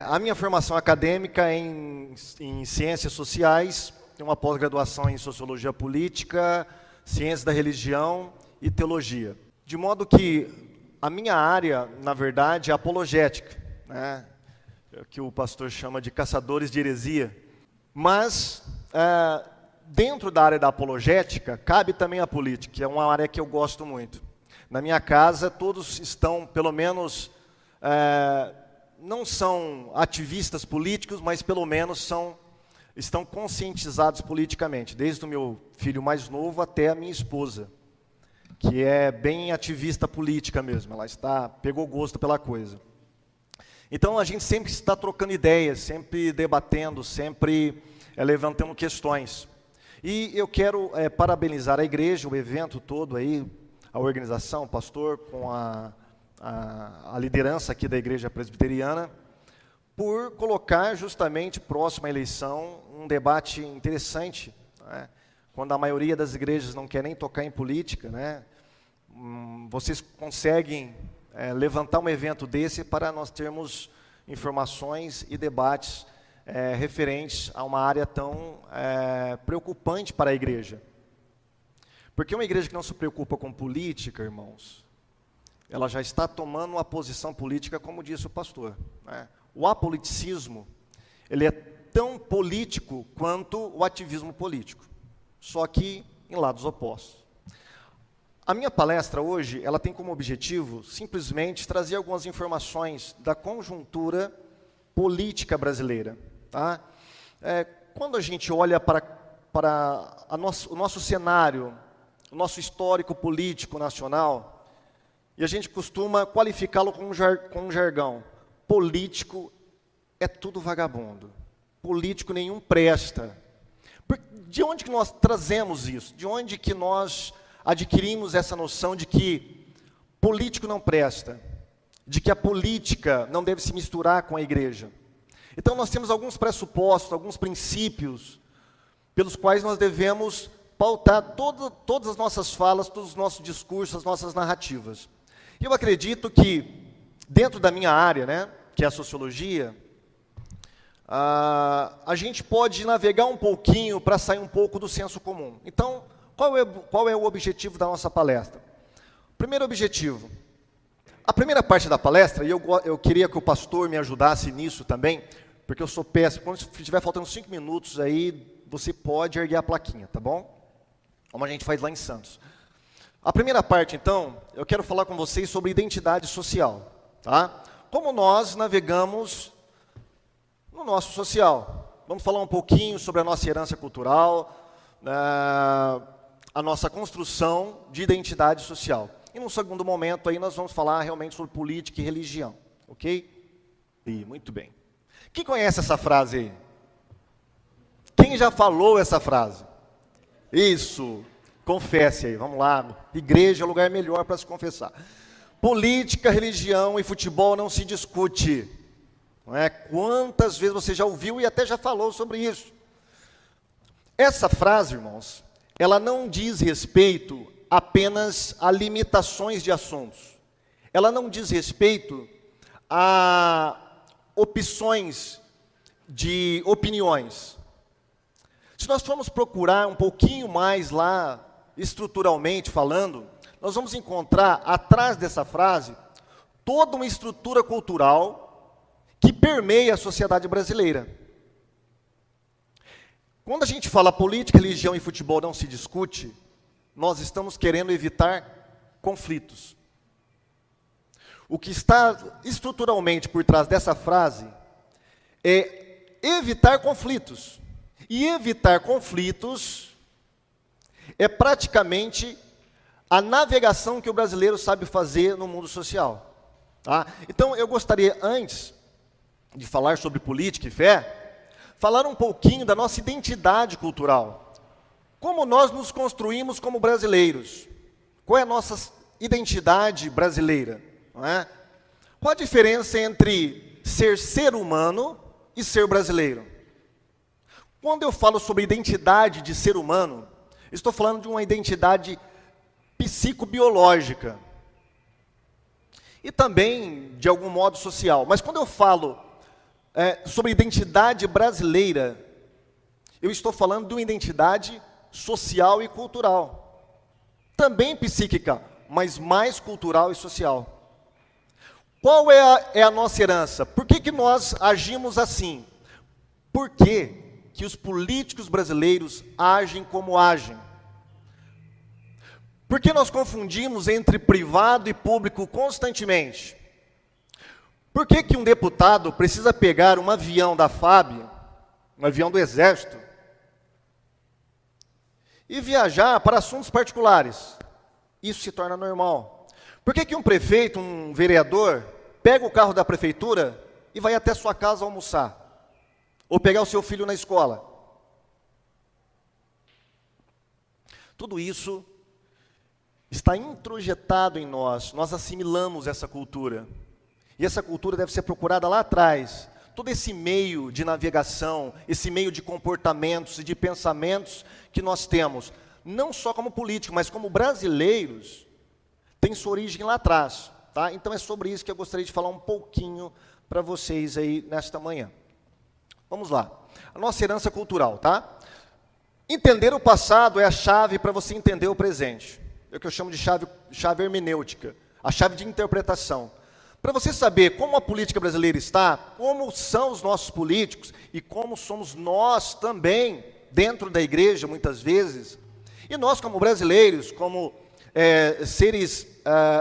A minha formação acadêmica é em Ciências Sociais, tenho uma pós-graduação em Sociologia Política, Ciências da Religião e Teologia. De modo que a minha área, na verdade, é apologética, né? Que o pastor chama de caçadores de heresia. Mas, dentro da área da apologética, cabe também a política, que é uma área que eu gosto muito. Na minha casa, todos estão, pelo menos, não são ativistas políticos, mas pelo menos estão conscientizados politicamente, desde o meu filho mais novo até a minha esposa, que é bem ativista política mesmo, ela pegou gosto pela coisa. Então a gente sempre está trocando ideias, sempre debatendo, sempre levantando questões. E eu quero parabenizar a igreja, o evento todo aí, a organização, o pastor, com a liderança aqui da igreja presbiteriana, por colocar justamente próximo à eleição um debate interessante, né? Quando a maioria das igrejas não quer nem tocar em política, né? Vocês conseguem levantar um evento desse para nós termos informações e debates referentes a uma área tão preocupante para a igreja. Porque uma igreja que não se preocupa com política, irmãos, ela já está tomando uma posição política, como disse o pastor, né? O apoliticismo, ele é tão político quanto o ativismo político, só que em lados opostos. A minha palestra hoje, ela tem como objetivo simplesmente trazer algumas informações da conjuntura política brasileira. Tá? Quando a gente olha para o nosso cenário, o nosso histórico político nacional, e a gente costuma qualificá-lo com um jargão: político é tudo vagabundo, político nenhum presta. De onde que nós trazemos isso? De onde que nós adquirimos essa noção de que político não presta, de que a política não deve se misturar com a igreja? Então nós temos alguns pressupostos, alguns princípios, pelos quais nós devemos pautar todas as nossas falas, todos os nossos discursos, as nossas narrativas. E eu acredito que, dentro da minha área, né, que é a sociologia, a gente pode navegar um pouquinho para sair um pouco do senso comum. Então, qual é o objetivo da nossa palestra? Primeiro objetivo. A primeira parte da palestra, e eu queria que o pastor me ajudasse nisso também, porque eu sou péssimo. Quando estiver faltando 5 minutos aí, você pode erguer a plaquinha, tá bom? Como a gente faz lá em Santos. A primeira parte, então, eu quero falar com vocês sobre identidade social, tá? Como nós navegamos no nosso social. Vamos falar um pouquinho sobre a nossa herança cultural, a nossa construção de identidade social. E num segundo momento aí nós vamos falar realmente sobre política e religião, ok? Muito bem. Quem conhece essa frase aí? Quem já falou essa frase? Isso, confesse aí, vamos lá. Igreja é o lugar melhor para se confessar. Política, religião e futebol não se discute. Não é? Quantas vezes você já ouviu e até já falou sobre isso? Essa frase, irmãos, ela não diz respeito apenas a limitações de assuntos. Ela não diz respeito a opções de opiniões. Se nós formos procurar um pouquinho mais lá, estruturalmente falando, nós vamos encontrar atrás dessa frase toda uma estrutura cultural que permeia a sociedade brasileira. Quando a gente fala política, religião e futebol não se discute, nós estamos querendo evitar conflitos. O que está estruturalmente por trás dessa frase é evitar conflitos. E evitar conflitos é praticamente a navegação que o brasileiro sabe fazer no mundo social. Tá? Então, eu gostaria, antes de falar sobre política e fé, falar um pouquinho da nossa identidade cultural. Como nós nos construímos como brasileiros? Qual é a nossa identidade brasileira? Não é? Qual a diferença entre ser humano e ser brasileiro? Quando eu falo sobre identidade de ser humano, estou falando de uma identidade psicobiológica e também, de algum modo, social. Mas quando eu falo sobre identidade brasileira, eu estou falando de uma identidade social e cultural. Também psíquica, mas mais cultural e social. Qual é a nossa herança? Por que nós agimos assim? Por que os políticos brasileiros agem como agem? Por que nós confundimos entre privado e público constantemente? Por que um deputado precisa pegar um avião da FAB, um avião do Exército, e viajar para assuntos particulares? Isso se torna normal. Por que um prefeito, um vereador, pega o carro da prefeitura e vai até sua casa almoçar? Ou pegar o seu filho na escola? Tudo isso está introjetado em nós, nós assimilamos essa cultura. E essa cultura deve ser procurada lá atrás. Todo esse meio de navegação, esse meio de comportamentos e de pensamentos que nós temos, não só como políticos, mas como brasileiros, tem sua origem lá atrás. Tá? Então é sobre isso que eu gostaria de falar um pouquinho para vocês aí nesta manhã. Vamos lá. A nossa herança cultural, tá? Entender o passado é a chave para você entender o presente. É o que eu chamo de chave hermenêutica, a chave de interpretação. Para você saber como a política brasileira está, como são os nossos políticos e como somos nós também, dentro da igreja, muitas vezes, e nós como brasileiros, como seres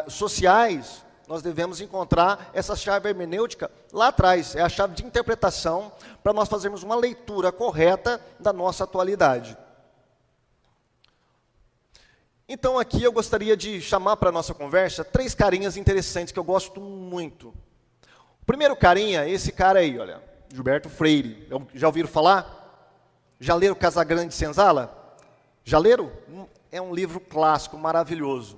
sociais, nós devemos encontrar essa chave hermenêutica lá atrás, é a chave de interpretação para nós fazermos uma leitura correta da nossa atualidade. Então aqui eu gostaria de chamar para a nossa conversa 3 carinhas interessantes que eu gosto muito. O primeiro carinha, esse cara aí, olha, Gilberto Freire. Já ouviram falar? Já leram Casagrande Senzala? Já leram? É um livro clássico, maravilhoso.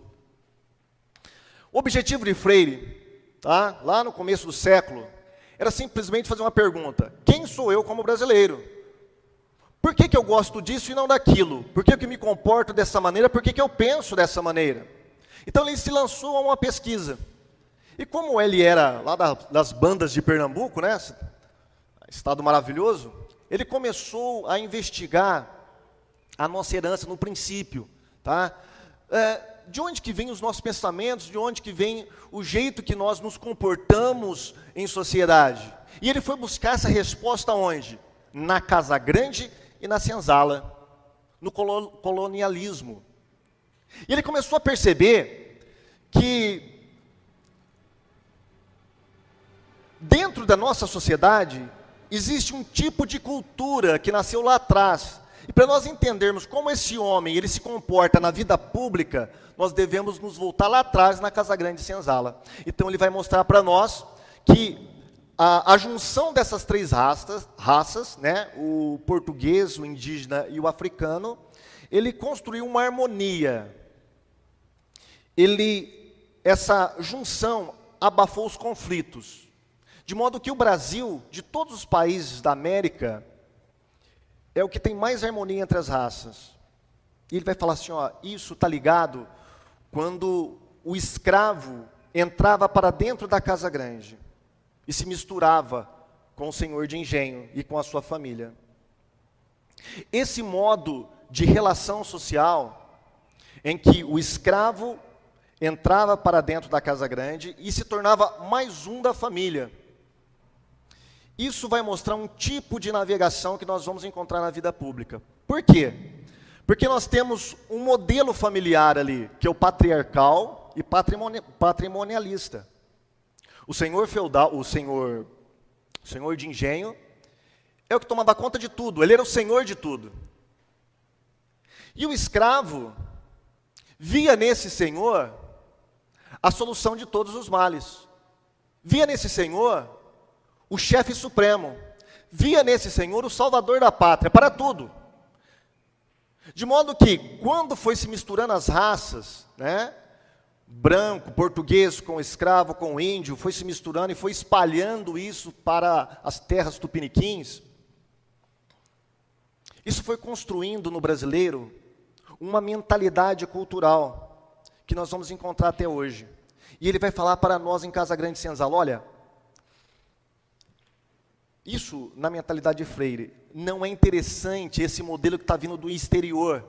O objetivo de Freire, tá, lá no começo do século, era simplesmente fazer uma pergunta: quem sou eu como brasileiro? Por que eu gosto disso e não daquilo? Por que eu me comporto dessa maneira? Por que eu penso dessa maneira? Então ele se lançou a uma pesquisa. E como ele era lá das bandas de Pernambuco, né, estado maravilhoso, ele começou a investigar a nossa herança no princípio. Tá? De onde que vêm os nossos pensamentos, de onde que vem o jeito que nós nos comportamos em sociedade. E ele foi buscar essa resposta onde? Na Casagrande e na Senzala, no colonialismo. E ele começou a perceber que dentro da nossa sociedade existe um tipo de cultura que nasceu lá atrás. E para nós entendermos como esse homem ele se comporta na vida pública, nós devemos nos voltar lá atrás na Casagrande e Senzala. Então ele vai mostrar para nós que a junção dessas 3 raças, né, o português, o indígena e o africano, ele construiu uma harmonia. Essa junção abafou os conflitos. De modo que o Brasil, de todos os países da América, é o que tem mais harmonia entre as raças. E ele vai falar assim, ó, isso está ligado quando o escravo entrava para dentro da Casa Grande e se misturava com o senhor de engenho e com a sua família. Esse modo de relação social, em que o escravo entrava para dentro da Casa Grande e se tornava mais um da família. Isso vai mostrar um tipo de navegação que nós vamos encontrar na vida pública. Por quê? Porque nós temos um modelo familiar ali, que é o patriarcal e patrimonialista. O senhor feudal, o senhor de engenho, é o que tomava conta de tudo, ele era o senhor de tudo. E o escravo via nesse senhor a solução de todos os males. Via nesse senhor o chefe supremo. Via nesse senhor o salvador da pátria, para tudo. De modo que, quando foi se misturando as raças, né, branco, português com escravo, com índio, foi se misturando e foi espalhando isso para as terras tupiniquins, isso foi construindo no brasileiro uma mentalidade cultural que nós vamos encontrar até hoje. E ele vai falar para nós em Casagrande Senzala, olha, Isso, na mentalidade de Freire, não é interessante esse modelo que está vindo do exterior,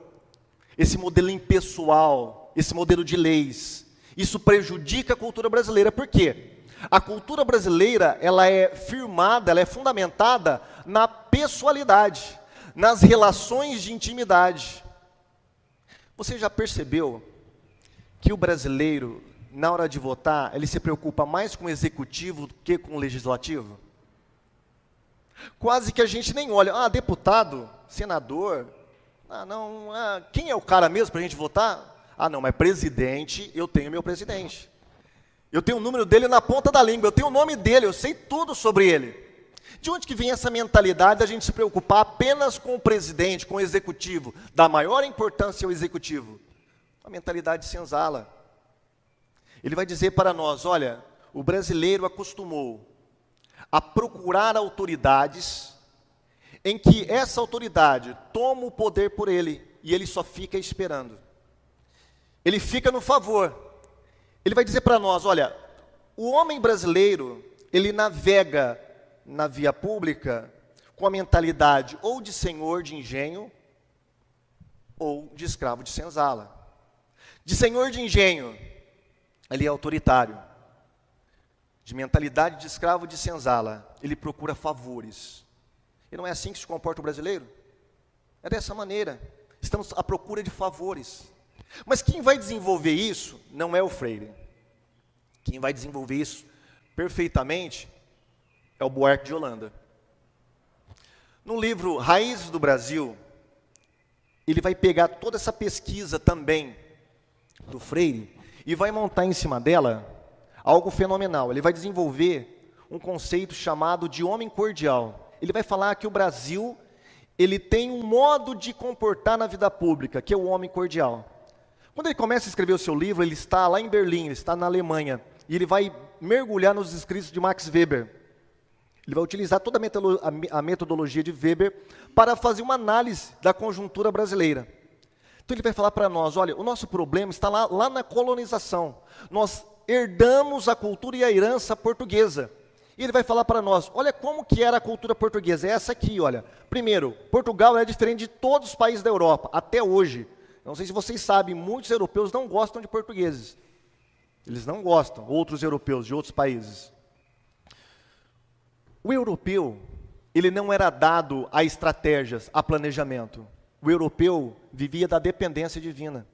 esse modelo impessoal, esse modelo de leis. Isso prejudica a cultura brasileira. Por quê? A cultura brasileira, ela é firmada, ela é fundamentada na pessoalidade, nas relações de intimidade. Você já percebeu que o brasileiro, na hora de votar, ele se preocupa mais com o executivo do que com o legislativo? Quase que a gente nem olha, deputado, senador, quem é o cara mesmo para a gente votar? Não, mas presidente, eu tenho meu presidente. Eu tenho o número dele na ponta da língua, eu tenho o nome dele, eu sei tudo sobre ele. De onde que vem essa mentalidade da gente se preocupar apenas com o presidente, com o executivo, dar maior importância ao executivo? A mentalidade senzala. Ele vai dizer para nós, olha, o brasileiro acostumou a procurar autoridades em que essa autoridade toma o poder por ele e ele só fica esperando. Ele fica no favor. Ele vai dizer para nós, olha, o homem brasileiro, ele navega na via pública com a mentalidade ou de senhor de engenho ou de escravo de senzala. De senhor de engenho, ele é autoritário. De mentalidade de escravo de senzala, ele procura favores. E não é assim que se comporta o brasileiro? É dessa maneira. Estamos à procura de favores. Mas quem vai desenvolver isso não é o Freire. Quem vai desenvolver isso perfeitamente é o Buarque de Holanda. No livro Raízes do Brasil, ele vai pegar toda essa pesquisa também do Freire e vai montar em cima dela algo fenomenal. Ele vai desenvolver um conceito chamado de homem cordial. Ele vai falar que o Brasil, ele tem um modo de comportar na vida pública, que é o homem cordial. Quando ele começa a escrever o seu livro, ele está lá em Berlim, ele está na Alemanha, e ele vai mergulhar nos escritos de Max Weber. Ele vai utilizar toda a metodologia de Weber para fazer uma análise da conjuntura brasileira. Então ele vai falar para nós, olha, o nosso problema está lá na colonização. Nós herdamos a cultura e a herança portuguesa. E ele vai falar para nós, olha como que era a cultura portuguesa, é essa aqui, olha. Primeiro, Portugal é diferente de todos os países da Europa, até hoje. Não sei se vocês sabem, muitos europeus não gostam de portugueses. Eles não gostam, outros europeus de outros países. O europeu, ele não era dado a estratégias, a planejamento. O europeu vivia da dependência divina.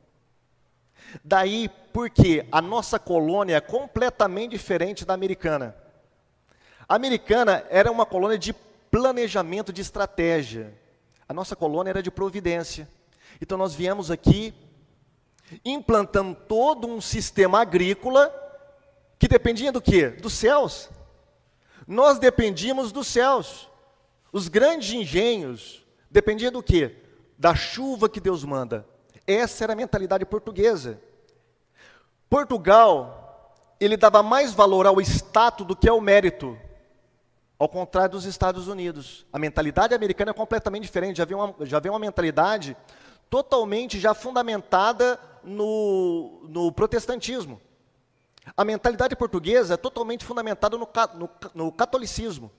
Daí, porque a nossa colônia é completamente diferente da americana. A americana era uma colônia de planejamento, de estratégia. A nossa colônia era de providência. Então nós viemos aqui, implantando todo um sistema agrícola, que dependia do quê? Dos céus. Nós dependíamos dos céus. Os grandes engenhos dependiam do quê? Da chuva que Deus manda. Essa era a mentalidade portuguesa. Portugal, ele dava mais valor ao status do que ao mérito. Ao contrário dos Estados Unidos. A mentalidade americana é completamente diferente. Já vem uma mentalidade totalmente já fundamentada no protestantismo. A mentalidade portuguesa é totalmente fundamentada no catolicismo.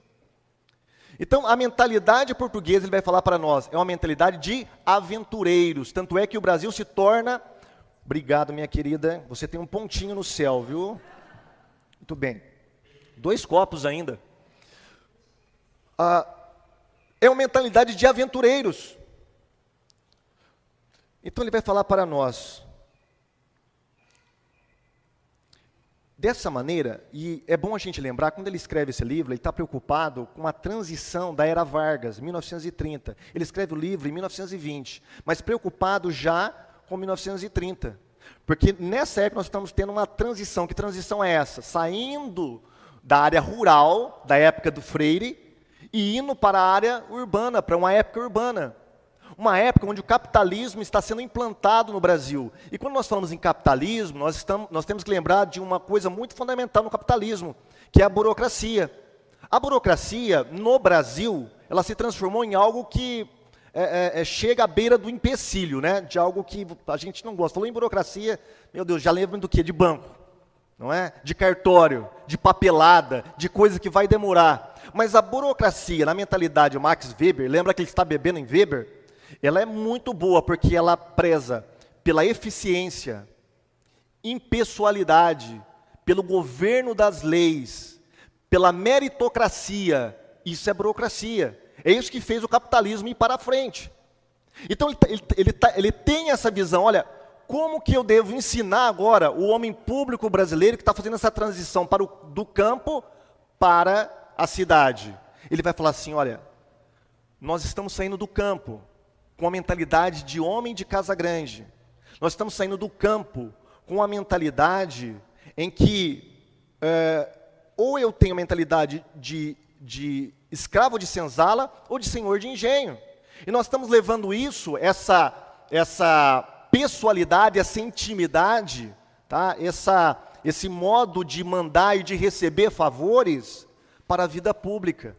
Então, a mentalidade portuguesa, ele vai falar para nós, é uma mentalidade de aventureiros. Tanto é que o Brasil se torna... Obrigado, minha querida. Você tem um pontinho no céu, viu? Muito bem. 2 copos ainda. É uma mentalidade de aventureiros. Então, ele vai falar para nós... Dessa maneira, e é bom a gente lembrar, quando ele escreve esse livro, ele está preocupado com a transição da era Vargas, 1930. Ele escreve o livro em 1920, mas preocupado já com 1930. Porque nessa época nós estamos tendo uma transição. Que transição é essa? Saindo da área rural, da época do Freire, e indo para a área urbana, para uma época urbana. Uma época onde o capitalismo está sendo implantado no Brasil. E quando nós falamos em capitalismo, nós temos que lembrar de uma coisa muito fundamental no capitalismo, que é a burocracia. A burocracia, no Brasil, ela se transformou em algo que chega à beira do empecilho, né? De algo que a gente não gosta. Falou em burocracia, meu Deus, já lembra do quê? De banco. não é? De cartório, de papelada, de coisa que vai demorar. Mas a burocracia, na mentalidade de Max Weber, lembra que ele está bebendo em Weber? Ela é muito boa, porque ela preza pela eficiência, impessoalidade, pelo governo das leis, pela meritocracia. Isso é burocracia. É isso que fez o capitalismo ir para a frente. Então ele tem essa visão, olha, como que eu devo ensinar agora o homem público brasileiro que está fazendo essa transição do campo para a cidade? Ele vai falar assim, olha, nós estamos saindo do campo com a mentalidade de homem de casa grande. Nós estamos saindo do campo com a mentalidade em que ou eu tenho a mentalidade de escravo de senzala ou de senhor de engenho. E nós estamos levando isso, essa pessoalidade, essa intimidade, tá? Esse modo de mandar e de receber favores para a vida pública.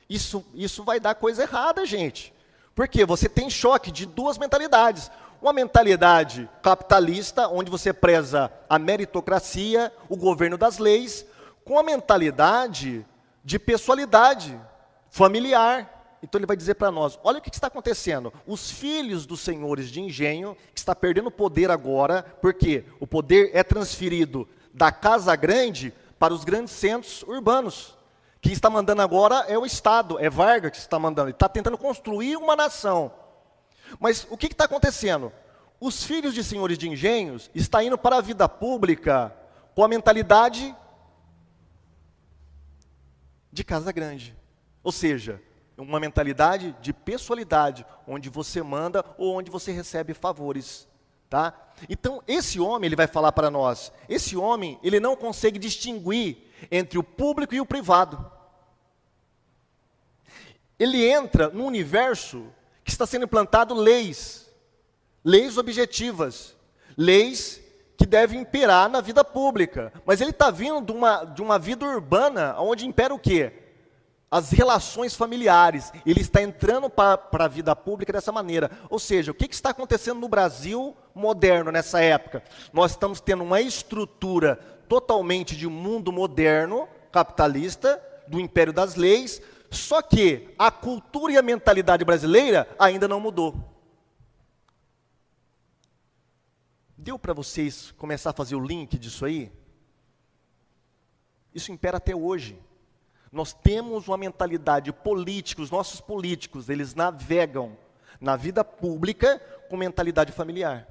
Isso vai dar coisa errada, gente. Porque você tem choque de duas mentalidades. Uma mentalidade capitalista, onde você preza a meritocracia, o governo das leis, com a mentalidade de pessoalidade familiar. Então ele vai dizer para nós, olha o que está acontecendo. Os filhos dos senhores de engenho, que está perdendo poder agora, porque o poder é transferido da casa grande para os grandes centros urbanos. Quem está mandando agora é o Estado, é Vargas que está mandando. Ele está tentando construir uma nação. Mas o que está acontecendo? Os filhos de senhores de engenhos estão indo para a vida pública com a mentalidade de casa grande. Ou seja, uma mentalidade de pessoalidade, onde você manda ou onde você recebe favores. Tá? Então, esse homem, ele vai falar para nós, esse homem, ele não consegue distinguir entre o público e o privado. Ele entra num universo que está sendo implantado leis objetivas, leis que devem imperar na vida pública. Mas ele está vindo de uma vida urbana, onde impera o quê? As relações familiares. Ele está entrando para a vida pública dessa maneira. Ou seja, o que está acontecendo no Brasil moderno nessa época? Nós estamos tendo uma estrutura totalmente de mundo moderno, capitalista, do império das leis, só que a cultura e a mentalidade brasileira ainda não mudou. Deu para vocês começar a fazer o link disso aí? Isso impera até hoje. Nós temos uma mentalidade política, os nossos políticos, eles navegam na vida pública com mentalidade familiar.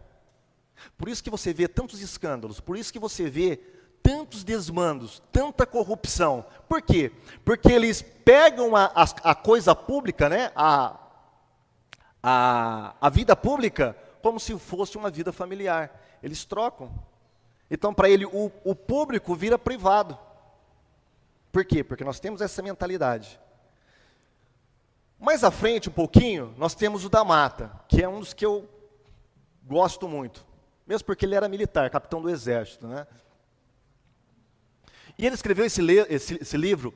Por isso que você vê tantos escândalos, por isso que você vê tantos desmandos, tanta corrupção. Por quê? Porque eles pegam a coisa pública, né, a vida pública, como se fosse uma vida familiar. Eles trocam. Então, para ele, o público vira privado. Por quê? Porque nós temos essa mentalidade. Mais à frente, um pouquinho, nós temos o da Mata, que é um dos que eu gosto muito. Mesmo porque ele era militar, capitão do exército, né? E ele escreveu esse livro,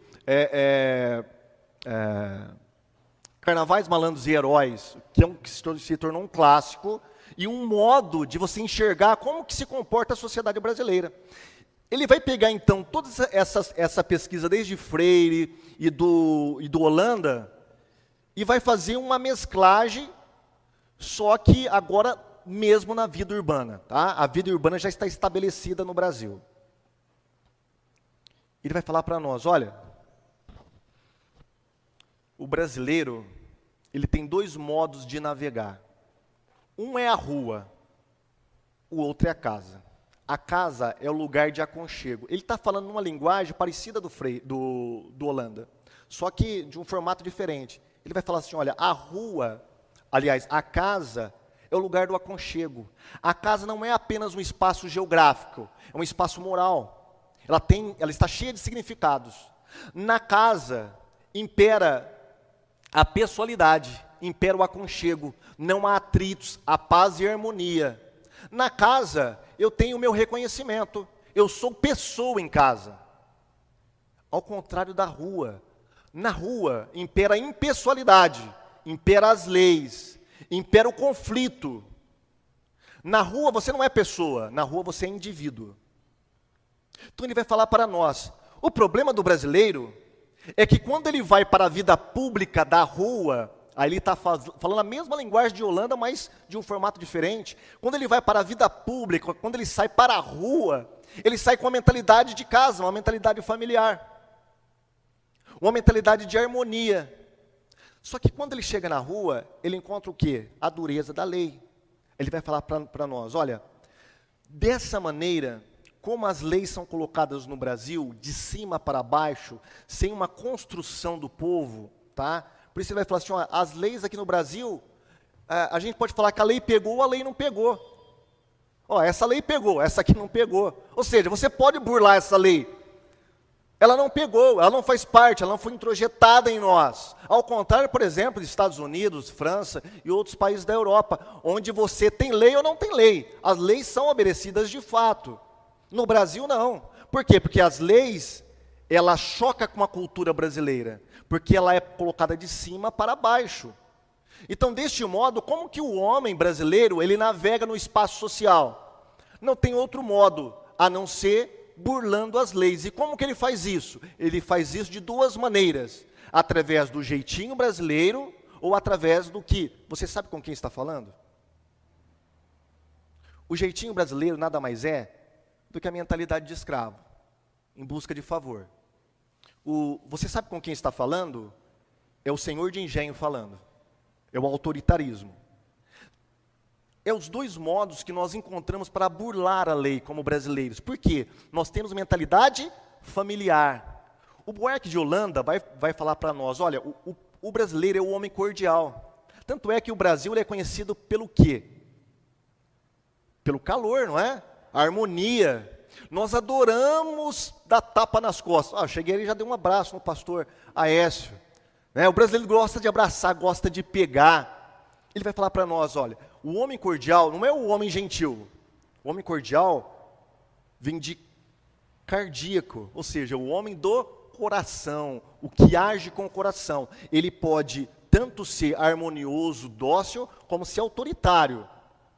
Carnavais, Malandros e Heróis, que se tornou um clássico, e um modo de você enxergar como que se comporta a sociedade brasileira. Ele vai pegar, então, toda essa pesquisa, desde Freire e do Holanda, e vai fazer uma mesclagem, só que agora mesmo na vida urbana. Tá? A vida urbana já está estabelecida no Brasil. Ele vai falar para nós, olha, o brasileiro, ele tem dois modos de navegar. Um é a rua, o outro é a casa. A casa é o lugar de aconchego. Ele está falando numa linguagem parecida do Holanda, só que de um formato diferente. Ele vai falar assim, olha, a rua, aliás, a casa é o lugar do aconchego. A casa não é apenas um espaço geográfico, é um espaço moral. Ela está cheia de significados. Na casa impera a pessoalidade, impera o aconchego, não há atritos, há paz e harmonia. Na casa, eu tenho o meu reconhecimento, eu sou pessoa em casa. Ao contrário da rua. Na rua, impera a impessoalidade, impera as leis, impera o conflito. Na rua, você não é pessoa, na rua você é indivíduo. Então ele vai falar para nós. O problema do brasileiro é que quando ele vai para a vida pública da rua, aí ele está falando a mesma linguagem de Holanda, mas de um formato diferente. Quando ele vai para a vida pública, quando ele sai para a rua, ele sai com uma mentalidade de casa, uma mentalidade familiar, uma mentalidade de harmonia. Só que quando ele chega na rua, ele encontra o quê? A dureza da lei. Ele vai falar para nós, olha, dessa maneira, como as leis são colocadas no Brasil, de cima para baixo, sem uma construção do povo, tá? Por isso ele vai falar assim, ó, as leis aqui no Brasil, a gente pode falar que a lei pegou ou a lei não pegou. Ó, essa lei pegou, essa aqui não pegou. Ou seja, você pode burlar essa lei. Ela não pegou, ela não faz parte, ela não foi introjetada em nós. Ao contrário, por exemplo, dos Estados Unidos, França e outros países da Europa, onde você tem lei ou não tem lei. As leis são obedecidas de fato. No Brasil, não. Por quê? Porque as leis, ela choca com a cultura brasileira, porque ela é colocada de cima para baixo. Então, deste modo, como que o homem brasileiro, ele navega no espaço social? Não tem outro modo, a não ser burlando as leis. E como que ele faz isso? Ele faz isso de duas maneiras. Através do jeitinho brasileiro ou através do que? Você sabe com quem está falando? O jeitinho brasileiro nada mais é do que a mentalidade de escravo, em busca de favor. Você sabe com quem está falando? É o senhor de engenho falando. É o autoritarismo. É os dois modos que nós encontramos para burlar a lei como brasileiros. Por quê? Nós temos mentalidade familiar. O Buarque de Holanda vai falar para nós, olha, o brasileiro é o homem cordial. Tanto é que o Brasil ele é conhecido pelo quê? Pelo calor, não é? A harmonia. Nós adoramos dar tapa nas costas. Eu cheguei ali e já dei um abraço no pastor Aécio. Né? O brasileiro gosta de abraçar, gosta de pegar. Ele vai falar para nós, olha, o homem cordial não é o homem gentil. O homem cordial vem de cardíaco, ou seja, o homem do coração, o que age com o coração. Ele pode tanto ser harmonioso, dócil, como ser autoritário.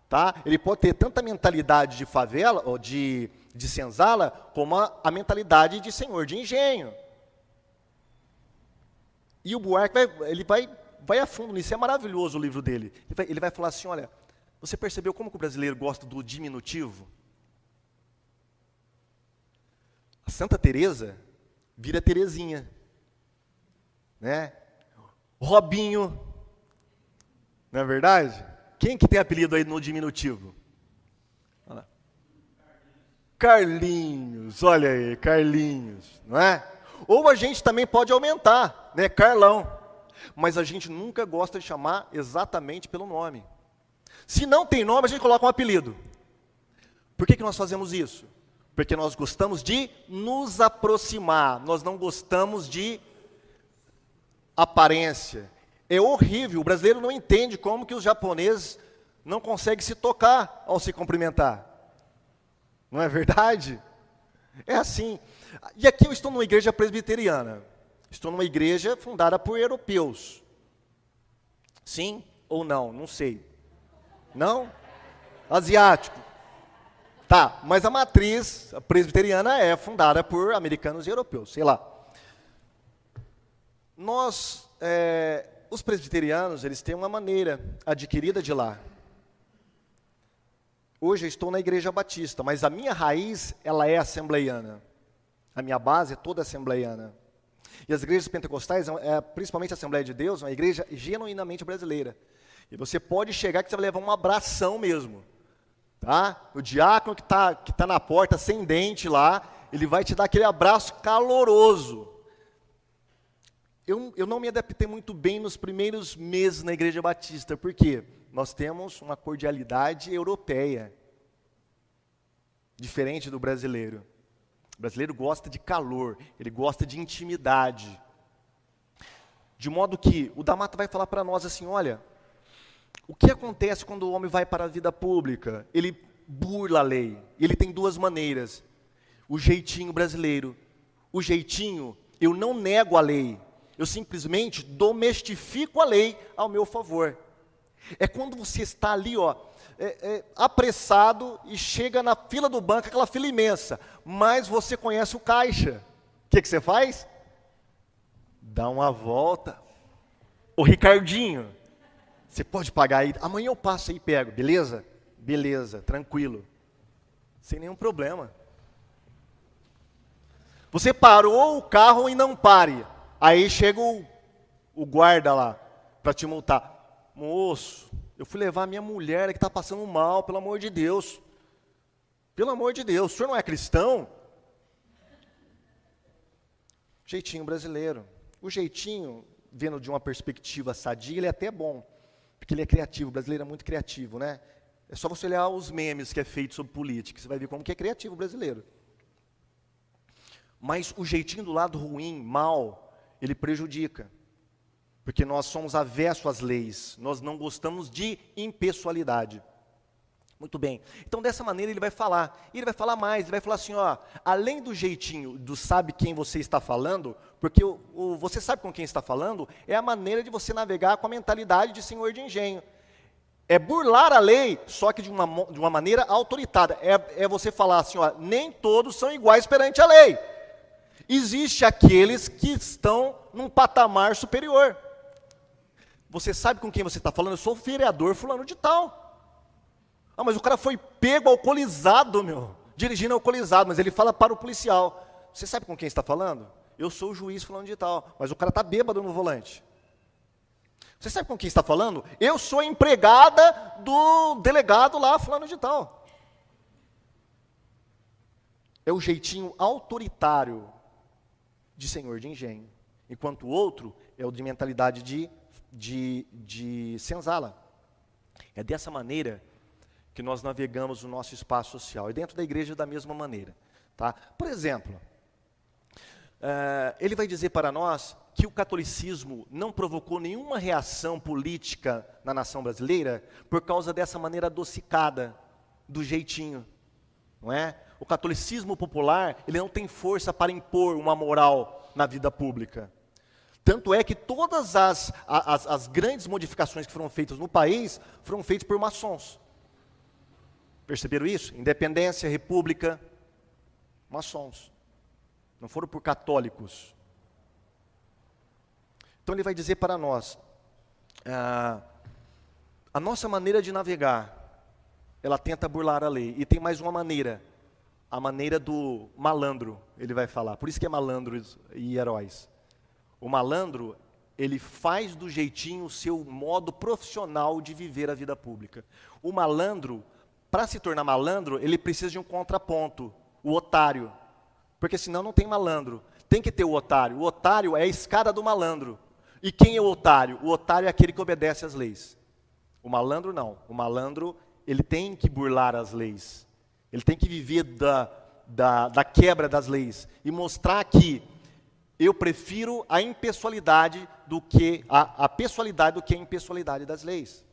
Tá? Ele pode ter tanta mentalidade de favela, ou de senzala, como a mentalidade de senhor de engenho. E o Buarque vai a fundo nisso, é maravilhoso o livro dele. Ele vai falar assim, olha, você percebeu como que o brasileiro gosta do diminutivo? A Santa Teresa vira Terezinha, né? Robinho, não é verdade? Quem que tem apelido aí no diminutivo? Olha lá. Carlinhos, olha aí, Carlinhos, não é? Ou a gente também pode aumentar, né, Carlão. Mas a gente nunca gosta de chamar exatamente pelo nome. Se não tem nome, a gente coloca um apelido. Por que nós fazemos isso? Porque nós gostamos de nos aproximar, nós não gostamos de aparência. É horrível, o brasileiro não entende como que os japoneses não conseguem se tocar ao se cumprimentar. Não é verdade? É assim. E aqui eu estou numa igreja presbiteriana. Estou numa igreja fundada por europeus. Sim ou não? Não sei. Não? Asiático. Tá, mas a matriz presbiteriana é fundada por americanos e europeus, sei lá. Os presbiterianos, eles têm uma maneira adquirida de lá. Hoje eu estou na igreja batista, mas a minha raiz, ela é assembleiana. A minha base é toda assembleiana. E as igrejas pentecostais, principalmente a Assembleia de Deus, é uma igreja genuinamente brasileira. E você pode chegar que você vai levar um abração mesmo. Tá? O diácono que tá na porta, sem dente lá, ele vai te dar aquele abraço caloroso. Eu não me adaptei muito bem nos primeiros meses na igreja batista, porque nós temos uma cordialidade europeia, diferente do brasileiro. O brasileiro gosta de calor, ele gosta de intimidade. De modo que o Damata vai falar para nós assim, olha, o que acontece quando o homem vai para a vida pública? Ele burla a lei. Ele tem duas maneiras. O jeitinho brasileiro. O jeitinho, eu não nego a lei. Eu simplesmente domestifico a lei ao meu favor. É quando você está ali, ó, apressado e chega na fila do banco, aquela fila imensa, mas você conhece o caixa. O que você faz? Dá uma volta. Ô Ricardinho, você pode pagar aí? Amanhã eu passo aí e pego, beleza? Beleza, tranquilo. Sem nenhum problema. Você parou o carro e não pare. Aí chega o guarda lá para te multar. Moço, eu fui levar a minha mulher que está passando mal, pelo amor de Deus. Pelo amor de Deus, o senhor não é cristão? Jeitinho brasileiro. O jeitinho, vendo de uma perspectiva sadia, ele é até bom. Porque ele é criativo, o brasileiro é muito criativo, né? É só você olhar os memes que é feito sobre política, você vai ver como que é criativo o brasileiro. Mas o jeitinho do lado ruim, mal, ele prejudica. Porque nós somos avessos às leis, nós não gostamos de impessoalidade. Muito bem. Então, dessa maneira, ele vai falar. E ele vai falar mais, ele vai falar assim, ó, além do jeitinho, do sabe quem você está falando, porque você sabe com quem está falando, é a maneira de você navegar com a mentalidade de senhor de engenho. É burlar a lei, só que de uma maneira autoritária. É você falar assim, ó, nem todos são iguais perante a lei. Existe aqueles que estão num patamar superior. Você sabe com quem você está falando? Eu sou o vereador fulano de tal. Ah, mas o cara foi pego alcoolizado, dirigindo alcoolizado, mas ele fala para o policial. Você sabe com quem está falando? Eu sou o juiz fulano de tal, mas o cara está bêbado no volante. Você sabe com quem está falando? Eu sou a empregada do delegado lá fulano de tal. É o jeitinho autoritário de senhor de engenho, enquanto o outro é o de mentalidade de senzala. É dessa maneira que nós navegamos o nosso espaço social, e dentro da igreja da mesma maneira. Tá? Por exemplo, ele vai dizer para nós que o catolicismo não provocou nenhuma reação política na nação brasileira por causa dessa maneira adocicada, do jeitinho, não é? O catolicismo popular, ele não tem força para impor uma moral na vida pública. Tanto é que todas as grandes modificações que foram feitas no país, foram feitas por maçons. Perceberam isso? Independência, república, maçons. Não foram por católicos. Então ele vai dizer para nós, a nossa maneira de navegar, ela tenta burlar a lei. E tem mais uma maneira, a maneira do malandro, ele vai falar. Por isso que é malandros e heróis. O malandro, ele faz do jeitinho o seu modo profissional de viver a vida pública. O malandro, para se tornar malandro, ele precisa de um contraponto, o otário. Porque senão não tem malandro. Tem que ter o otário. O otário é a escada do malandro. E quem é o otário? O otário é aquele que obedece às leis. O malandro não. O malandro, ele tem que burlar as leis. Ele tem que viver da quebra das leis. E mostrar que eu prefiro a impessoalidade do que a pessoalidade do que a impessoalidade das leis.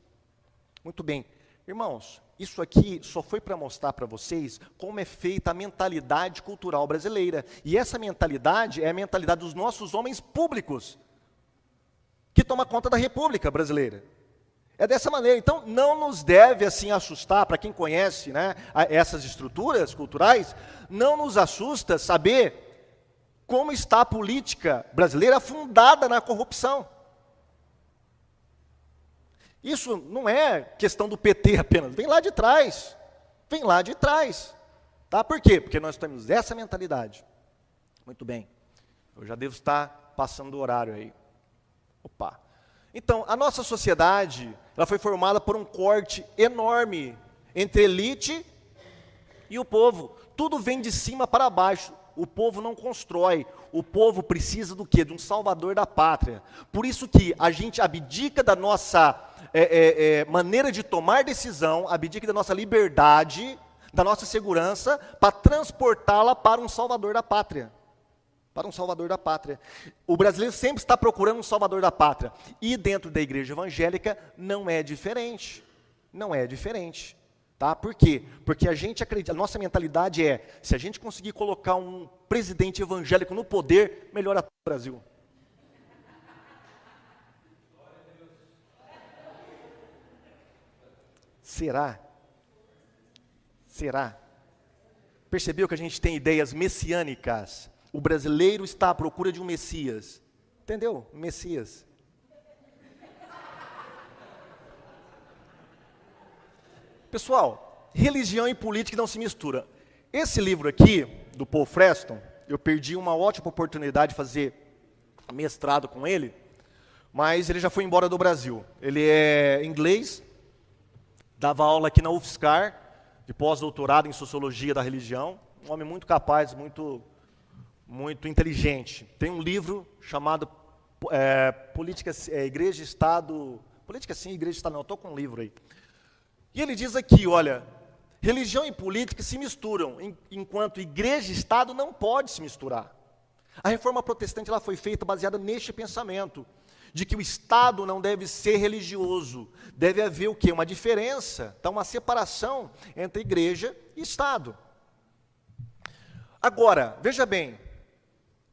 Muito bem. Irmãos, isso aqui só foi para mostrar para vocês como é feita a mentalidade cultural brasileira. E essa mentalidade é a mentalidade dos nossos homens públicos, que toma conta da República Brasileira. É dessa maneira. Então, não nos deve assim assustar, para quem conhece, né, essas estruturas culturais, não nos assusta saber como está a política brasileira fundada na corrupção. Isso não é questão do PT apenas, vem lá de trás. Vem lá de trás. Tá? Por quê? Porque nós temos essa mentalidade. Muito bem. Eu já devo estar passando do horário aí. Opa. Então, a nossa sociedade, ela foi formada por um corte enorme entre elite e o povo. Tudo vem de cima para baixo. O povo não constrói. O povo precisa do quê? De um salvador da pátria. Por isso que a gente abdica da nossa maneira de tomar decisão, abdica da nossa liberdade, da nossa segurança, para transportá-la para um salvador da pátria. Para um salvador da pátria. O brasileiro sempre está procurando um salvador da pátria. E dentro da igreja evangélica não é diferente. Não é diferente. Tá? Por quê? Porque a gente acredita, a nossa mentalidade é, se a gente conseguir colocar um presidente evangélico no poder, melhora todo o Brasil. Será? Será? Percebeu que a gente tem ideias messiânicas? O brasileiro está à procura de um Messias. Entendeu? Messias. Pessoal, religião e política não se misturam. Esse livro aqui, do Paul Freston, eu perdi uma ótima oportunidade de fazer mestrado com ele, mas ele já foi embora do Brasil. Ele é inglês, dava aula aqui na UFSCar, de pós-doutorado em Sociologia da Religião, um homem muito capaz, muito inteligente. Tem um livro chamado Política, Igreja e Estado... Política sim, Igreja e Estado não, eu estou com um livro aí. E ele diz aqui, olha, religião e política se misturam, enquanto igreja e Estado não pode se misturar. A reforma protestante ela foi feita baseada neste pensamento, de que o Estado não deve ser religioso, deve haver o quê? Uma diferença, então uma separação entre igreja e Estado. Agora, veja bem,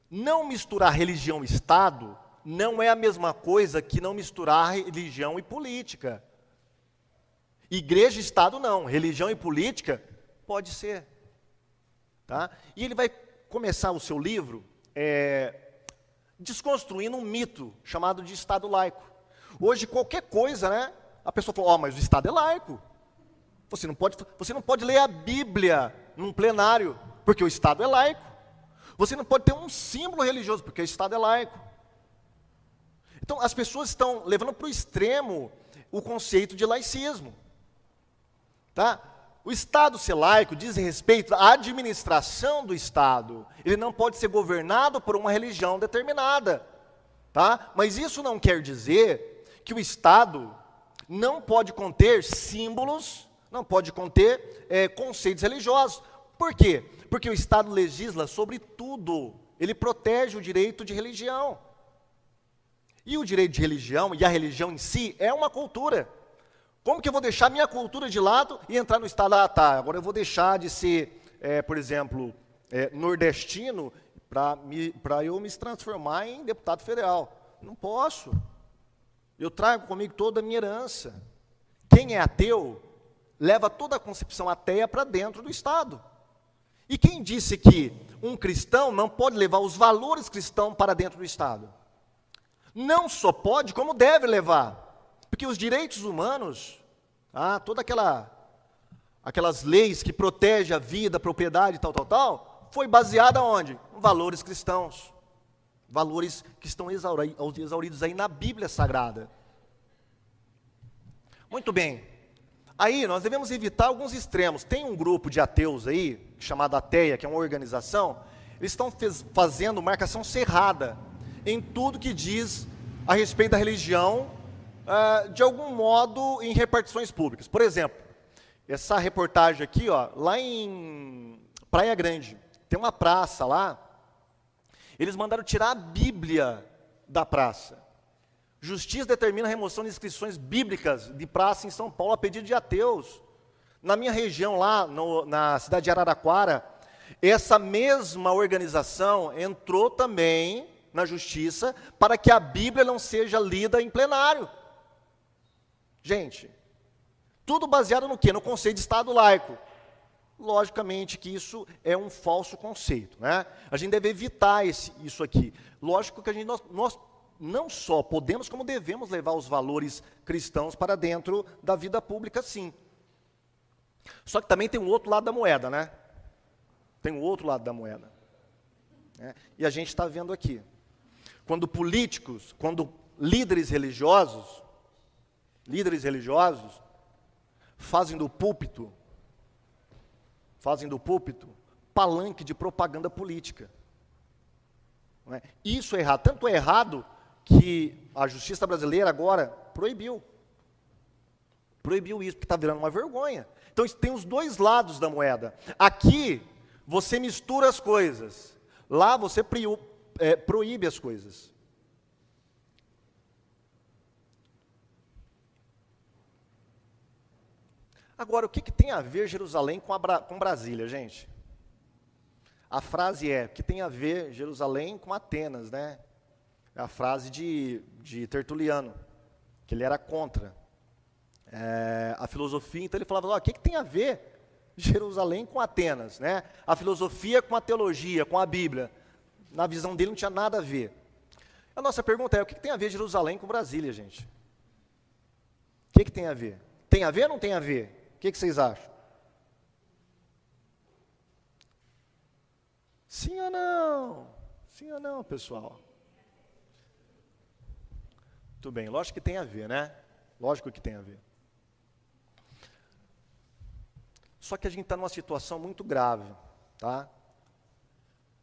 não misturar religião e Estado não é a mesma coisa que não misturar religião e política. Igreja e Estado não, religião e política pode ser. Tá? E ele vai começar o seu livro desconstruindo um mito chamado de Estado laico. Hoje, qualquer coisa, né? A pessoa fala, mas o Estado é laico. Você não pode ler a Bíblia num plenário, porque o Estado é laico. Você não pode ter um símbolo religioso, porque o Estado é laico. Então, as pessoas estão levando para o extremo o conceito de laicismo. Tá? O Estado ser laico diz respeito à administração do Estado. Ele não pode ser governado por uma religião determinada. Tá? Mas isso não quer dizer que o Estado não pode conter símbolos, não pode conter conceitos religiosos. Por quê? Porque o Estado legisla sobre tudo. Ele protege o direito de religião. E o direito de religião e a religião em si é uma cultura. Como que eu vou deixar minha cultura de lado e entrar no Estado? Ah, tá, agora eu vou deixar de ser, por exemplo, nordestino para eu me transformar em deputado federal. Não posso. Eu trago comigo toda a minha herança. Quem é ateu, leva toda a concepção ateia para dentro do Estado. E quem disse que um cristão não pode levar os valores cristãos para dentro do Estado? Não só pode, como deve levar. Porque os direitos humanos, todas aquelas leis que protegem a vida, a propriedade, tal, foi baseada onde? Em valores cristãos. Valores que estão exauridos aí na Bíblia Sagrada. Muito bem. Aí nós devemos evitar alguns extremos. Tem um grupo de ateus aí, chamado Ateia, que é uma organização, eles estão fazendo marcação cerrada em tudo que diz a respeito da religião, de algum modo em repartições públicas. Por exemplo, essa reportagem aqui, lá em Praia Grande, tem uma praça lá, eles mandaram tirar a Bíblia da praça. Justiça determina a remoção de inscrições bíblicas de praça em São Paulo a pedido de ateus. Na minha região lá, na cidade de Araraquara, essa mesma organização entrou também na justiça para que a Bíblia não seja lida em plenário. Gente, tudo baseado no quê? No conceito de Estado laico. Logicamente que isso é um falso conceito, né? A gente deve evitar isso aqui. Lógico que nós não só podemos, como devemos levar os valores cristãos para dentro da vida pública, sim. Só que também tem um outro lado da moeda, né? Tem um outro lado da moeda. Né? E a gente está vendo aqui. Quando políticos, quando líderes religiosos, fazem do púlpito palanque de propaganda política. Não é? Isso é errado. Tanto é errado que a justiça brasileira agora proibiu isso, porque está virando uma vergonha. Então, tem os dois lados da moeda. Aqui, você mistura as coisas. Lá, você proíbe as coisas. Agora, o que tem a ver Jerusalém com Brasília, gente? A frase o que tem a ver Jerusalém com Atenas, né? É a frase de Tertuliano, que ele era contra. a filosofia. Então ele falava, o que tem a ver Jerusalém com Atenas, né? A filosofia com a teologia, com a Bíblia. Na visão dele não tinha nada a ver. A nossa pergunta é, o que tem a ver Jerusalém com Brasília, gente? O que tem a ver? Tem a ver ou não tem a ver? O que vocês acham? Sim ou não? Sim ou não, pessoal? Tudo bem, lógico que tem a ver, né? Lógico que tem a ver. Só que a gente está numa situação muito grave, tá?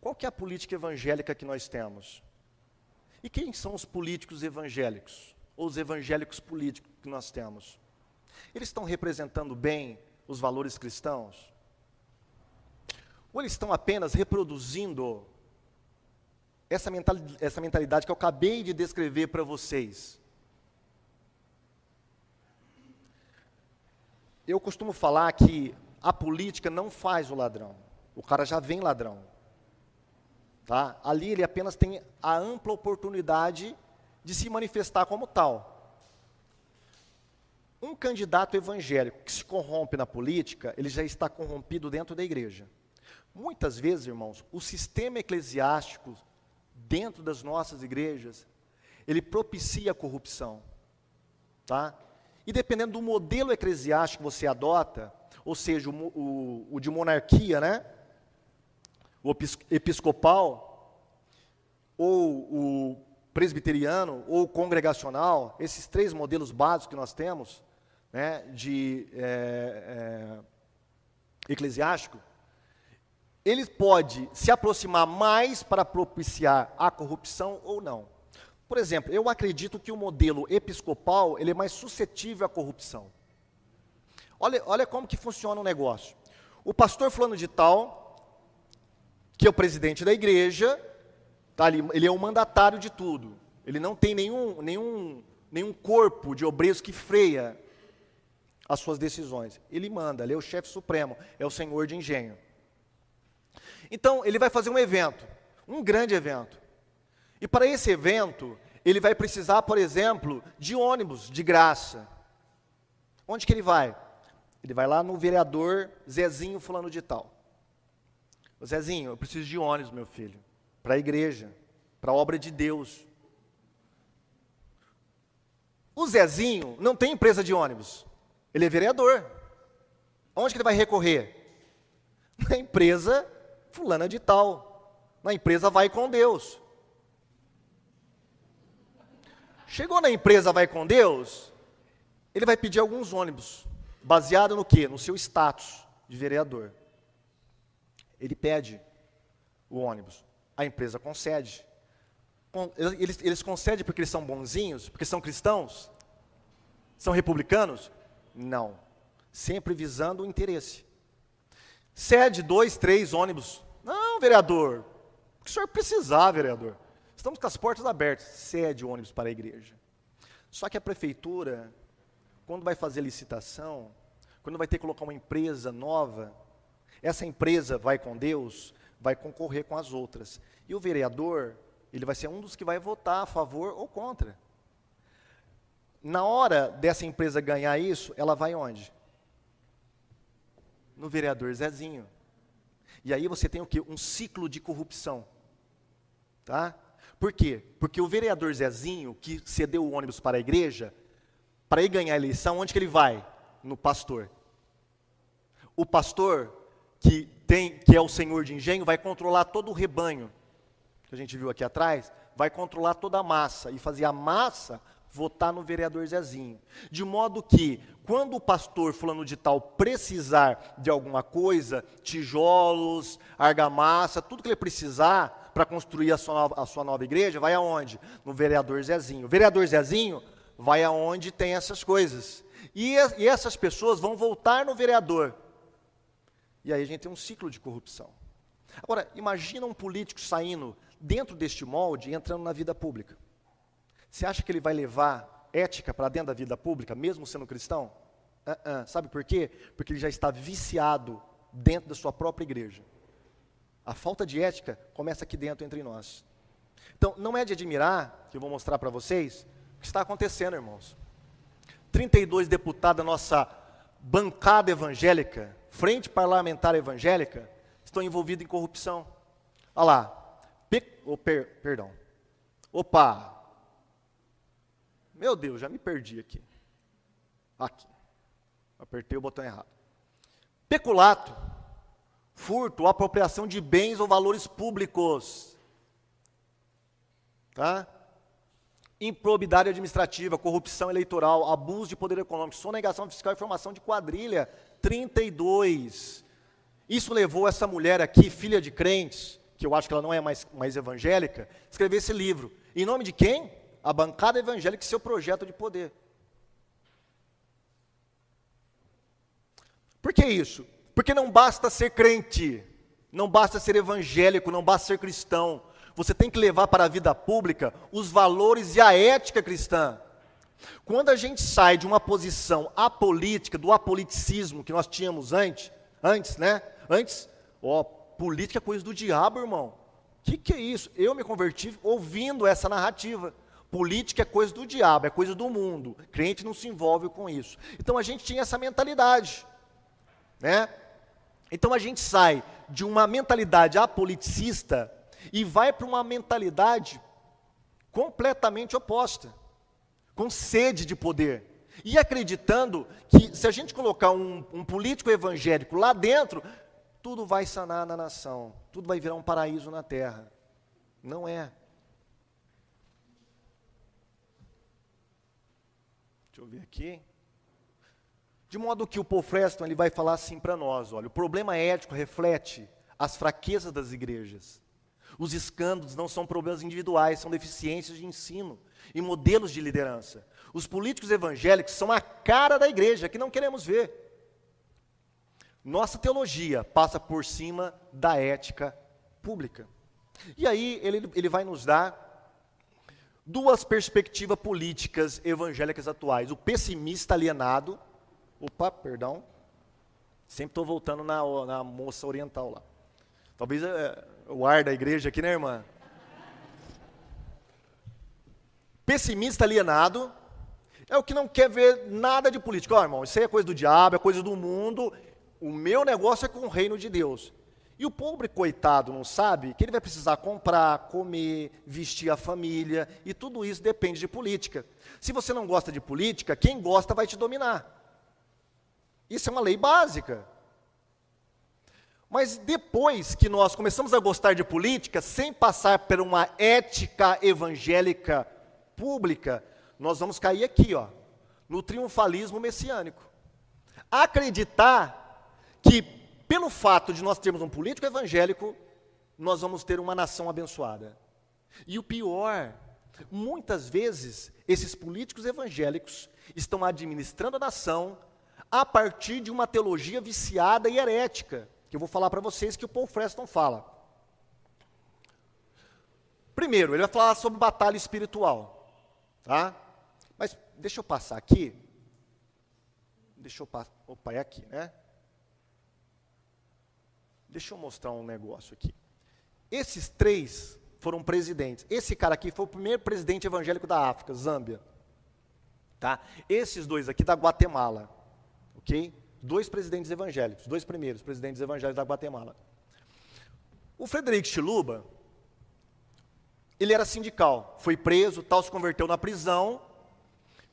Qual que é a política evangélica que nós temos? E quem são os políticos evangélicos? Ou os evangélicos políticos que nós temos? Eles estão representando bem os valores cristãos? Ou eles estão apenas reproduzindo essa mentalidade que eu acabei de descrever para vocês? Eu costumo falar que a política não faz o ladrão. O cara já vem ladrão. Tá? Ali ele apenas tem a ampla oportunidade de se manifestar como tal. Um candidato evangélico que se corrompe na política, ele já está corrompido dentro da igreja. Muitas vezes, irmãos, o sistema eclesiástico dentro das nossas igrejas, ele propicia a corrupção. Tá? E dependendo do modelo eclesiástico que você adota, ou seja, o de monarquia, né? O episcopal, ou o presbiteriano, ou o congregacional, esses três modelos básicos que nós temos, né, de eclesiástico, ele pode se aproximar mais para propiciar a corrupção ou não. Por exemplo, eu acredito que o modelo episcopal ele é mais suscetível à corrupção. Olha como que funciona o negócio. O pastor fulano de tal, que é o presidente da igreja, tá ali, ele é o mandatário de tudo. Ele não tem nenhum corpo de obreiros que freia as suas decisões. Ele manda, ele é o chefe supremo, é o senhor de engenho. Então, ele vai fazer um evento, um grande evento. E para esse evento, ele vai precisar, por exemplo, de ônibus de graça. Onde que ele vai? Ele vai lá no vereador Zezinho fulano de tal. Ô Zezinho, eu preciso de ônibus, meu filho, para a igreja, para a obra de Deus. O Zezinho não tem empresa de ônibus, ele é vereador. Onde que ele vai recorrer? Na empresa fulana de tal, na empresa Vai com Deus. Chegou na empresa Vai com Deus, ele vai pedir alguns ônibus, baseado no quê? No seu status de vereador. Ele pede o ônibus, a empresa concede. Eles concedem porque eles são bonzinhos, porque são cristãos? São republicanos? Não, sempre visando o interesse. Cede 2, 3 ônibus. Não, vereador, o que o senhor precisar, vereador? Estamos com as portas abertas. Cede o ônibus para a igreja. Só que a prefeitura, quando vai fazer licitação, quando vai ter que colocar uma empresa nova, essa empresa Vai com Deus, vai concorrer com as outras. E o vereador, ele vai ser um dos que vai votar a favor ou contra. Na hora dessa empresa ganhar isso, ela vai onde? No vereador Zezinho. E aí você tem o quê? Um ciclo de corrupção. Tá? Por quê? Porque o vereador Zezinho, que cedeu o ônibus para a igreja, para ir ganhar a eleição, onde que ele vai? No pastor. O pastor, que é o senhor de engenho, vai controlar todo o rebanho, que a gente viu aqui atrás, vai controlar toda a massa, e fazer a massa votar no vereador Zezinho. De modo que, quando o pastor fulano de tal precisar de alguma coisa, tijolos, argamassa, tudo que ele precisar para construir a sua nova igreja, vai aonde? No vereador Zezinho. O vereador Zezinho vai aonde tem essas coisas. E essas pessoas vão voltar no vereador. E aí a gente tem um ciclo de corrupção. Agora, imagina um político saindo dentro deste molde e entrando na vida pública. Você acha que ele vai levar ética para dentro da vida pública, mesmo sendo cristão? Sabe por quê? Porque ele já está viciado dentro da sua própria igreja. A falta de ética começa aqui dentro entre nós. Então, não é de admirar, que eu vou mostrar para vocês, o que está acontecendo, irmãos. 32 deputados da nossa bancada evangélica, frente parlamentar evangélica, estão envolvidos em corrupção. Olha lá. Perdão. Opa. Meu Deus, já me perdi aqui. Aqui. Apertei o botão errado. Peculato, furto ou apropriação de bens ou valores públicos. Tá? Improbidade administrativa, corrupção eleitoral, abuso de poder econômico, sonegação fiscal e formação de quadrilha. 32. Isso levou essa mulher aqui, filha de crentes, que eu acho que ela não é mais evangélica, a escrever esse livro. Em nome de quem? A bancada evangélica e seu projeto de poder. Por que isso? Porque não basta ser crente, não basta ser evangélico, não basta ser cristão. Você tem que levar para a vida pública os valores e a ética cristã. Quando a gente sai de uma posição apolítica, do apoliticismo que nós tínhamos antes, né? Política é coisa do diabo, irmão. O que é isso? Eu me converti ouvindo essa narrativa. Política é coisa do diabo, é coisa do mundo. Crente não se envolve com isso. Então a gente tinha essa mentalidade, né? Então a gente sai de uma mentalidade apoliticista e vai para uma mentalidade completamente oposta, com sede de poder, e acreditando que se a gente colocar um político evangélico lá dentro, tudo vai sanar na nação, tudo vai virar um paraíso na terra. Não é. Deixa eu ver aqui. De modo que o Paul Freston ele vai falar assim para nós, olha, o problema ético reflete as fraquezas das igrejas. Os escândalos não são problemas individuais, são deficiências de ensino e modelos de liderança. Os políticos evangélicos são a cara da igreja, que não queremos ver. Nossa teologia passa por cima da ética pública. E aí ele vai nos dar duas perspectivas políticas evangélicas atuais. O pessimista alienado. Sempre estou voltando na moça oriental lá. Talvez o ar da igreja aqui, né, irmã? Pessimista alienado é o que não quer ver nada de política. Ó, irmão, isso aí é coisa do diabo, é coisa do mundo. O meu negócio é com o reino de Deus. E o pobre coitado não sabe que ele vai precisar comprar, comer, vestir a família, e tudo isso depende de política. Se você não gosta de política, quem gosta vai te dominar. Isso é uma lei básica. Mas depois que nós começamos a gostar de política, sem passar por uma ética evangélica pública, nós vamos cair aqui, ó, no triunfalismo messiânico. Acreditar que, pelo fato de nós termos um político evangélico, nós vamos ter uma nação abençoada. E o pior, muitas vezes, esses políticos evangélicos estão administrando a nação a partir de uma teologia viciada e herética, que eu vou falar para vocês que o Paul Freston fala. Primeiro, ele vai falar sobre batalha espiritual, tá? Mas deixa eu passar aqui. É aqui, né? Deixa eu mostrar um negócio aqui. Esses três foram presidentes. Esse cara aqui foi o primeiro presidente evangélico da África, Zâmbia. Tá? Esses dois aqui da Guatemala. Ok? Dois presidentes evangélicos, dois primeiros presidentes evangélicos da Guatemala. O Frederico Chiluba, ele era sindical, foi preso, tal, se converteu na prisão,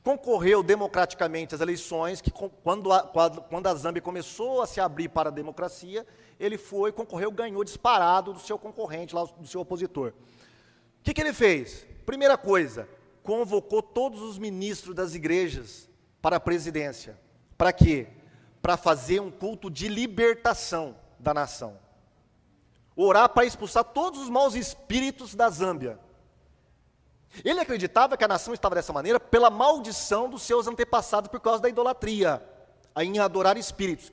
concorreu democraticamente às eleições, que quando a Zâmbia começou a se abrir para a democracia, ele foi, concorreu, ganhou disparado do seu concorrente, lá, do seu opositor. O que ele fez? Primeira coisa, convocou todos os ministros das igrejas para a presidência. Para quê? Para fazer um culto de libertação da nação. Orar para expulsar todos os maus espíritos da Zâmbia. Ele acreditava que a nação estava dessa maneira pela maldição dos seus antepassados por causa da idolatria, em adorar espíritos.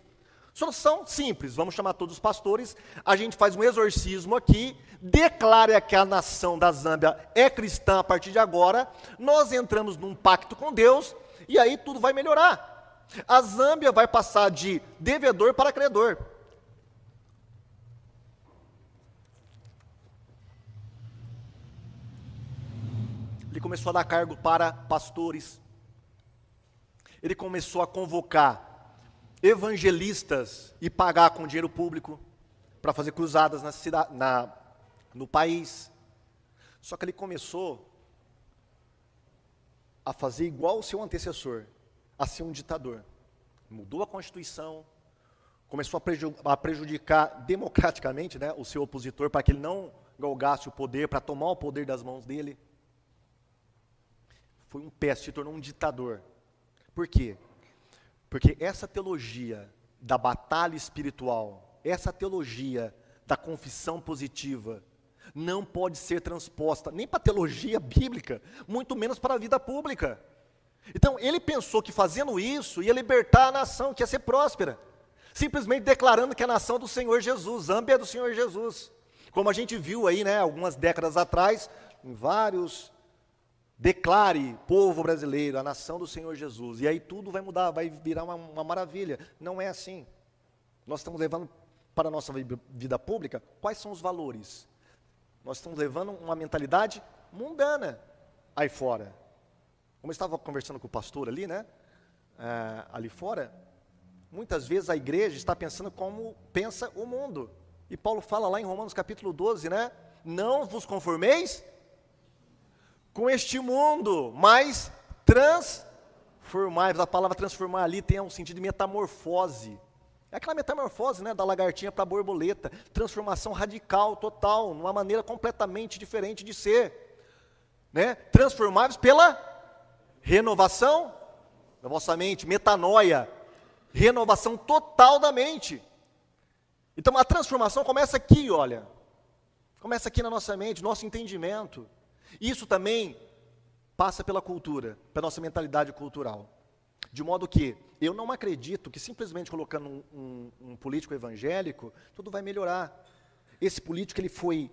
Solução simples, vamos chamar todos os pastores, a gente faz um exorcismo aqui, declara que a nação da Zâmbia é cristã a partir de agora, nós entramos num pacto com Deus e aí tudo vai melhorar. A Zâmbia vai passar de devedor para credor. Ele começou a dar cargo para pastores. Ele começou a convocar evangelistas e pagar com dinheiro público para fazer cruzadas no país. Só que ele começou a fazer igual o seu antecessor, a ser um ditador. Mudou a Constituição, começou a prejudicar democraticamente, né, o seu opositor, para que ele não galgasse o poder, para tomar o poder das mãos dele. Foi um péssimo, se tornou um ditador. Por quê? Porque essa teologia da batalha espiritual, essa teologia da confissão positiva, não pode ser transposta nem para a teologia bíblica, muito menos para a vida pública. Então, ele pensou que fazendo isso ia libertar a nação, que ia ser próspera, simplesmente declarando que a nação é do Senhor Jesus, Zâmbia é do Senhor Jesus. Como a gente viu aí, né, algumas décadas atrás, em vários, declare, povo brasileiro, a nação do Senhor Jesus, e aí tudo vai mudar, vai virar uma maravilha. Não é assim. Nós estamos levando para a nossa vida pública, quais são os valores? Nós estamos levando uma mentalidade mundana aí fora. Como eu estava conversando com o pastor ali, né, ali fora, muitas vezes a igreja está pensando como pensa o mundo. E Paulo fala lá em Romanos capítulo 12, né, não vos conformeis com este mundo, mas transformai. A palavra transformar ali tem um sentido de metamorfose. É aquela metamorfose, né, da lagartinha para a borboleta, transformação radical, total, numa maneira completamente diferente de ser, né? Transformados pela renovação da vossa mente, metanoia, renovação total da mente. Então a transformação começa aqui, olha, começa aqui na nossa mente, nosso entendimento. Isso também passa pela cultura, pela nossa mentalidade cultural. De modo que eu não acredito que simplesmente colocando um político evangélico, tudo vai melhorar. Esse político ele foi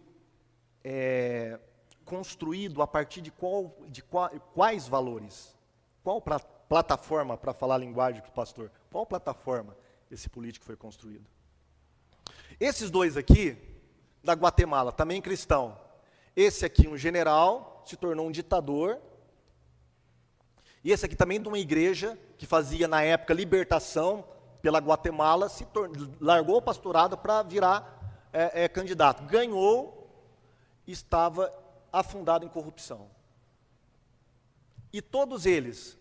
construído a partir de quais valores? Qual plataforma, para falar a linguagem do pastor, qual plataforma esse político foi construído? Esses dois aqui, da Guatemala, também cristão. Esse aqui, um general, se tornou um ditador. E esse aqui também de uma igreja que fazia, na época, libertação pela Guatemala, largou o pastorado para virar candidato. Ganhou, estava afundado em corrupção. E todos eles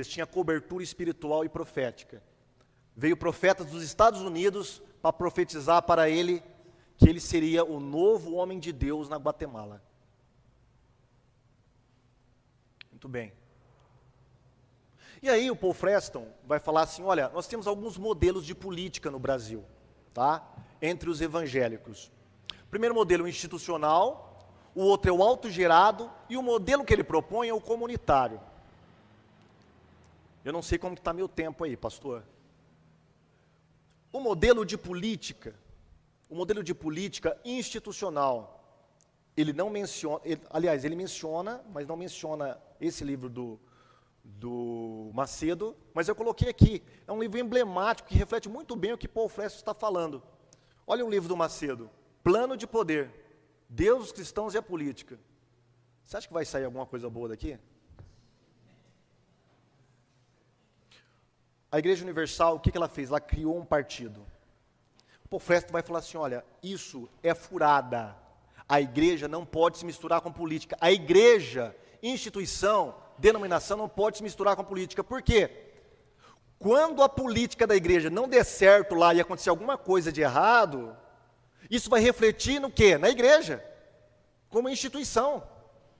tinham cobertura espiritual e profética. Veio profetas dos Estados Unidos para profetizar para ele que ele seria o novo homem de Deus na Guatemala. Muito bem. E aí o Paul Freston vai falar assim, olha, nós temos alguns modelos de política no Brasil, tá? Entre os evangélicos. O primeiro modelo é o institucional, o outro é o autogerado, e o modelo que ele propõe é o comunitário. Eu não sei como está meu tempo aí, pastor. O modelo de política institucional, ele não menciona, ele menciona, mas não menciona esse livro do Macedo, mas eu coloquei aqui, é um livro emblemático que reflete muito bem o que Paul Freston está falando. Olha o livro do Macedo, Plano de Poder, Deus, os cristãos e a política. Você acha que vai sair alguma coisa boa daqui? A Igreja Universal, o que ela fez? Ela criou um partido. O Paul Freston vai falar assim, olha, isso é furada. A igreja não pode se misturar com política. A igreja, instituição, denominação não pode se misturar com política. Por quê? Quando a política da igreja não der certo lá e acontecer alguma coisa de errado, isso vai refletir no quê? Na igreja, como instituição.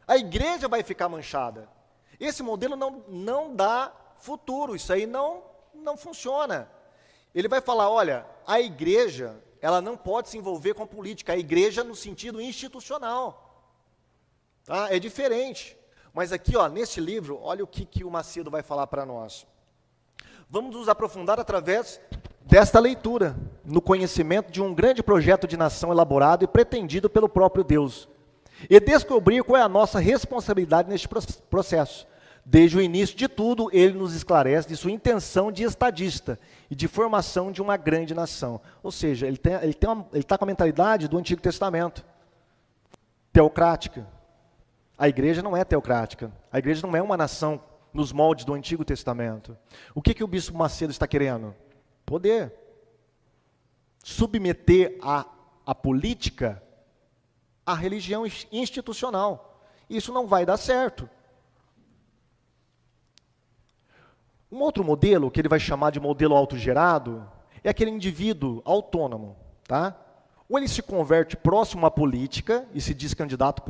A igreja vai ficar manchada. Esse modelo não dá futuro, isso aí não funciona. Ele vai falar, olha, a igreja, ela não pode se envolver com política, a igreja no sentido institucional. Tá? É diferente. Mas aqui, ó, nesse livro, olha o que o Macedo vai falar para nós. Vamos nos aprofundar através desta leitura, no conhecimento de um grande projeto de nação elaborado e pretendido pelo próprio Deus, e descobrir qual é a nossa responsabilidade neste processo. Desde o início de tudo, ele nos esclarece de sua intenção de estadista e de formação de uma grande nação. Ou seja, ele está com a mentalidade do Antigo Testamento, teocrática. A igreja não é teocrática. A igreja não é uma nação nos moldes do Antigo Testamento. O que o Bispo Macedo está querendo? Poder. Submeter a política à religião institucional. Isso não vai dar certo. Um outro modelo, que ele vai chamar de modelo autogerado, é aquele indivíduo autônomo, tá? Ou ele se converte próximo à política e se diz candidato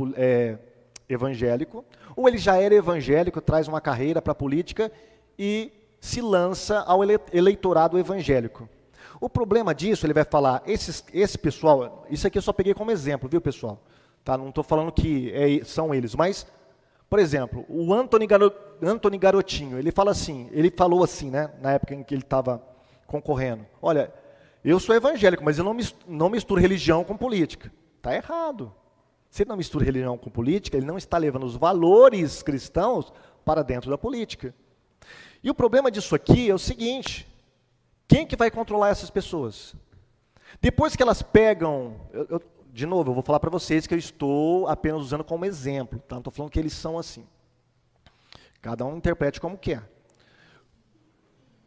evangélico, ou ele já era evangélico, traz uma carreira para a política e se lança ao eleitorado evangélico. O problema disso, ele vai falar, esse pessoal, isso aqui eu só peguei como exemplo, viu, pessoal? Tá? Não estou falando que são eles, mas, por exemplo, o Antony Garotinho, ele falou assim, né, na época em que ele estava concorrendo, olha, eu sou evangélico, mas eu não misturo religião com política. Está errado. Se ele não mistura religião com política, ele não está levando os valores cristãos para dentro da política. E o problema disso aqui é o seguinte, quem que vai controlar essas pessoas? Depois que elas pegam, de novo, eu vou falar para vocês que eu estou apenas usando como exemplo, tá? Não estou falando que eles são assim. Cada um interprete como quer.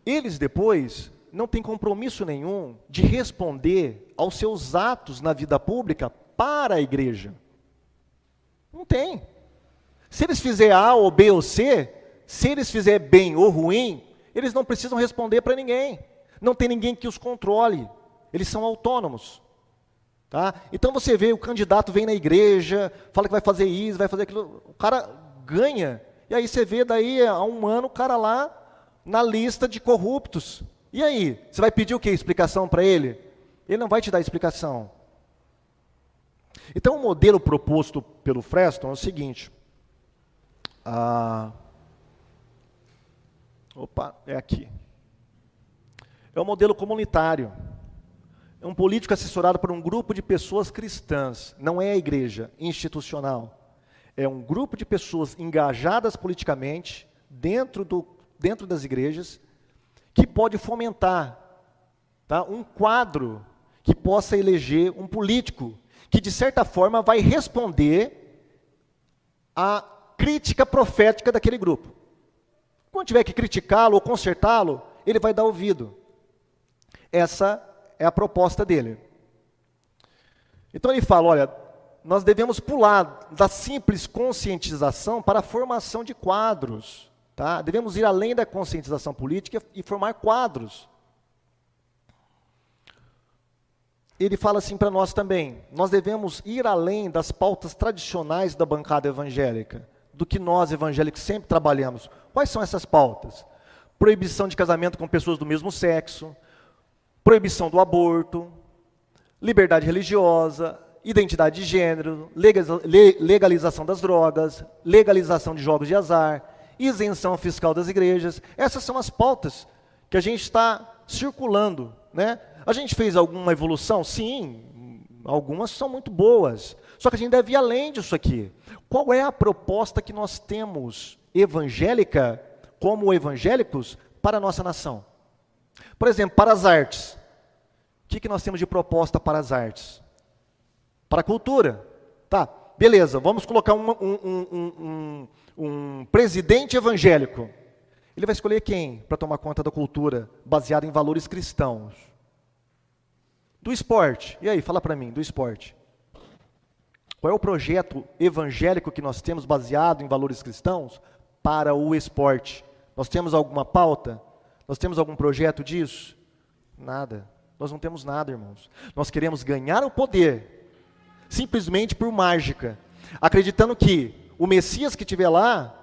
Eles depois não têm compromisso nenhum de responder aos seus atos na vida pública para a igreja. Não tem. Se eles fizerem A ou B ou C, se eles fizerem bem ou ruim, eles não precisam responder para ninguém. Não tem ninguém que os controle. Eles são autônomos. Tá? Então você vê, o candidato vem na igreja, fala que vai fazer isso, vai fazer aquilo, o cara ganha. E aí você vê daí há um ano o cara lá na lista de corruptos. E aí, você vai pedir o quê? Explicação para ele? Ele não vai te dar explicação. Então o modelo proposto pelo Freston é o seguinte. É aqui. É um modelo comunitário. É um político assessorado por um grupo de pessoas cristãs. Não é a igreja institucional. É um grupo de pessoas engajadas politicamente dentro das igrejas que pode fomentar, tá, um quadro que possa eleger um político que, de certa forma, vai responder à crítica profética daquele grupo. Quando tiver que criticá-lo ou consertá-lo, ele vai dar ouvido. Essa é a proposta dele. Então ele fala, olha, nós devemos pular da simples conscientização para a formação de quadros. Tá? Devemos ir além da conscientização política e formar quadros. Ele fala assim para nós também, nós devemos ir além das pautas tradicionais da bancada evangélica, do que nós evangélicos sempre trabalhamos. Quais são essas pautas? Proibição de casamento com pessoas do mesmo sexo, proibição do aborto, liberdade religiosa, identidade de gênero, legalização das drogas, legalização de jogos de azar, isenção fiscal das igrejas. Essas são as pautas que a gente está circulando, né? A gente fez alguma evolução? Sim, algumas são muito boas. Só que a gente deve ir além disso aqui. Qual é a proposta que nós temos evangélica, como evangélicos, para a nossa nação? Por exemplo, para as artes. O que nós temos de proposta para as artes? Para a cultura. Tá, beleza, vamos colocar um presidente evangélico. Ele vai escolher quem para tomar conta da cultura, baseado em valores cristãos? Do esporte. E aí, fala para mim, do esporte. Qual é o projeto evangélico que nós temos baseado em valores cristãos para o esporte? Nós temos alguma pauta? Nós temos algum projeto disso? Nada. Nós não temos nada, irmãos. Nós queremos ganhar o poder, simplesmente por mágica, acreditando que o Messias que estiver lá,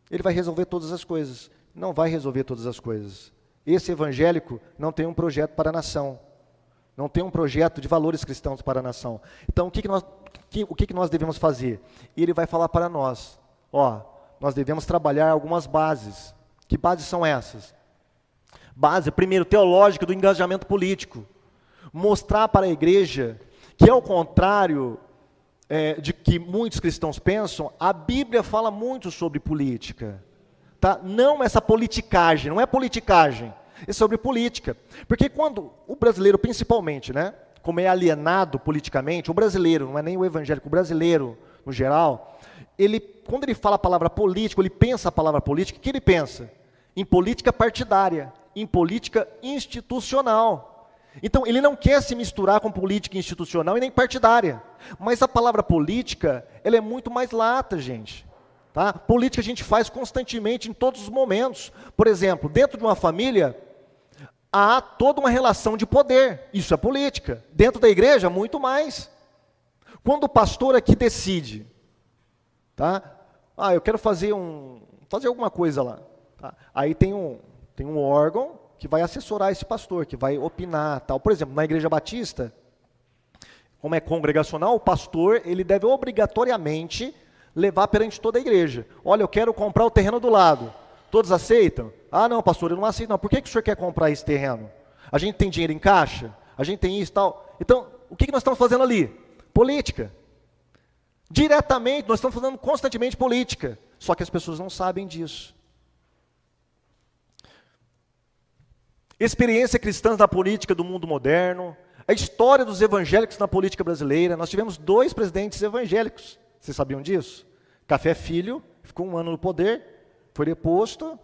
ele vai resolver todas as coisas. Não vai resolver todas as coisas. Esse evangélico não tem um projeto para a nação. Não tem um projeto de valores cristãos para a nação. Então, o que nós devemos fazer? Ele vai falar para nós, nós devemos trabalhar algumas bases. Que bases são essas? Base, primeiro, teológica do engajamento político. Mostrar para a igreja que, ao contrário de que muitos cristãos pensam, a Bíblia fala muito sobre política. Tá? Não essa politicagem, não é politicagem, é sobre política. Porque quando o brasileiro, principalmente, né, como é alienado politicamente, o brasileiro, não é nem o evangélico, o brasileiro, no geral, quando ele fala a palavra político, ele pensa a palavra política, o que ele pensa? Em política partidária, em política institucional. Então, ele não quer se misturar com política institucional e nem partidária. Mas a palavra política, ela é muito mais lata, gente. Tá? Política a gente faz constantemente, em todos os momentos. Por exemplo, dentro de uma família, há toda uma relação de poder. Isso é política. Dentro da igreja, muito mais. Quando o pastor aqui decide, tá? Eu quero fazer alguma coisa lá. Tá? Aí tem um órgão que vai assessorar esse pastor, que vai opinar, tal. Por exemplo, na Igreja Batista, como é congregacional, o pastor ele deve obrigatoriamente levar perante toda a igreja. Olha, eu quero comprar o terreno do lado. Todos aceitam? Ah, não, pastor, eu não aceito não. Por que o senhor quer comprar esse terreno? A gente tem dinheiro em caixa? A gente tem isso e tal. Então, o que nós estamos fazendo ali? Política. Diretamente, nós estamos fazendo constantemente política. Só que as pessoas não sabem disso. Experiência cristã na política do mundo moderno, a história dos evangélicos na política brasileira. Nós tivemos 2 presidentes evangélicos. Vocês sabiam disso? Café Filho, ficou 1 ano no poder, foi deposto.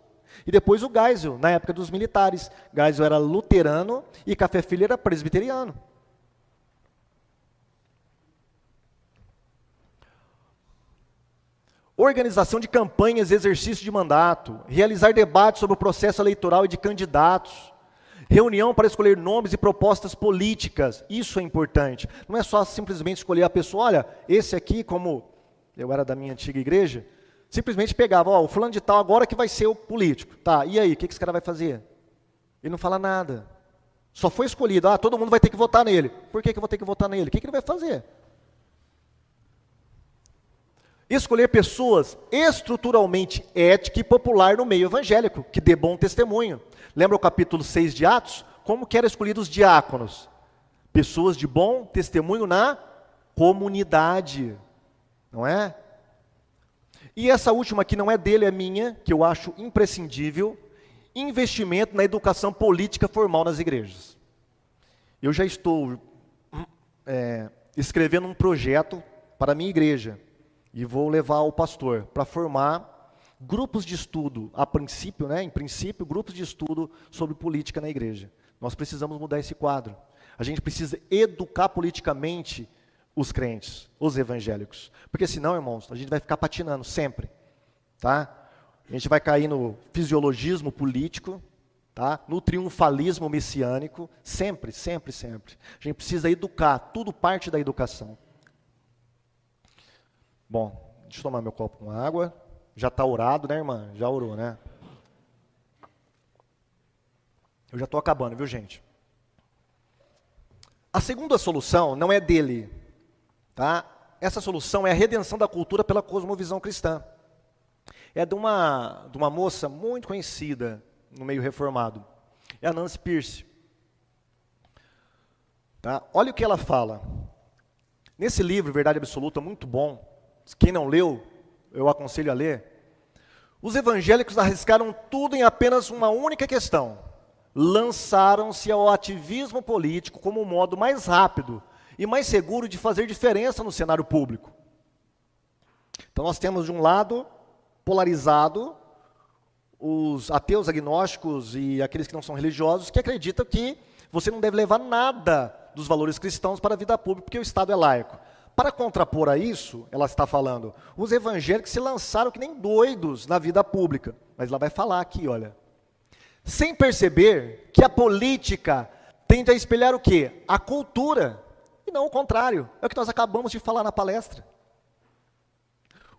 E depois o Geisel, na época dos militares. Geisel era luterano e Café Filho era presbiteriano. Organização de campanhas e exercício de mandato, realizar debates sobre o processo eleitoral e de candidatos, reunião para escolher nomes e propostas políticas, isso é importante. Não é só simplesmente escolher a pessoa, olha, esse aqui, como eu era da minha antiga igreja, simplesmente pegava, o fulano de tal agora que vai ser o político. Tá, e aí, o que esse cara vai fazer? Ele não fala nada. Só foi escolhido, todo mundo vai ter que votar nele. Por que eu vou ter que votar nele? O que ele vai fazer? Escolher pessoas estruturalmente ética e popular no meio evangélico, que dê bom testemunho. Lembra o capítulo 6 de Atos? Como que eram escolhidos os diáconos? Pessoas de bom testemunho na comunidade, não é? E essa última aqui não é dele, é minha, que eu acho imprescindível, investimento na educação política formal nas igrejas. Eu já estou escrevendo um projeto para a minha igreja, e vou levar o pastor para formar grupos de estudo, em princípio, grupos de estudo sobre política na igreja. Nós precisamos mudar esse quadro. A gente precisa educar politicamente os crentes, os evangélicos. Porque senão, irmãos, a gente vai ficar patinando sempre. Tá? A gente vai cair no fisiologismo político, tá? No triunfalismo messiânico, sempre, sempre, sempre. A gente precisa educar, tudo parte da educação. Bom, deixa eu tomar meu copo com água. Já está orado, né, irmã? Já orou, né? Eu já estou acabando, viu, gente? A segunda solução não é dele, tá? Essa solução é a redenção da cultura pela cosmovisão cristã. É de uma moça muito conhecida no meio reformado. É a Nancy Pierce. Tá? Olha o que ela fala. Nesse livro, Verdade Absoluta, muito bom. Quem não leu, eu aconselho a ler. Os evangélicos arriscaram tudo em apenas uma única questão. Lançaram-se ao ativismo político como um modo mais rápido e mais seguro de fazer diferença no cenário público. Então nós temos de um lado, polarizado, os ateus, agnósticos e aqueles que não são religiosos, que acreditam que você não deve levar nada dos valores cristãos para a vida pública, porque o Estado é laico. Para contrapor a isso, ela está falando, os evangélicos se lançaram que nem doidos na vida pública. Mas ela vai falar aqui, olha. Sem perceber que a política tende a espelhar o quê? A cultura, e não o contrário. É o que nós acabamos de falar na palestra.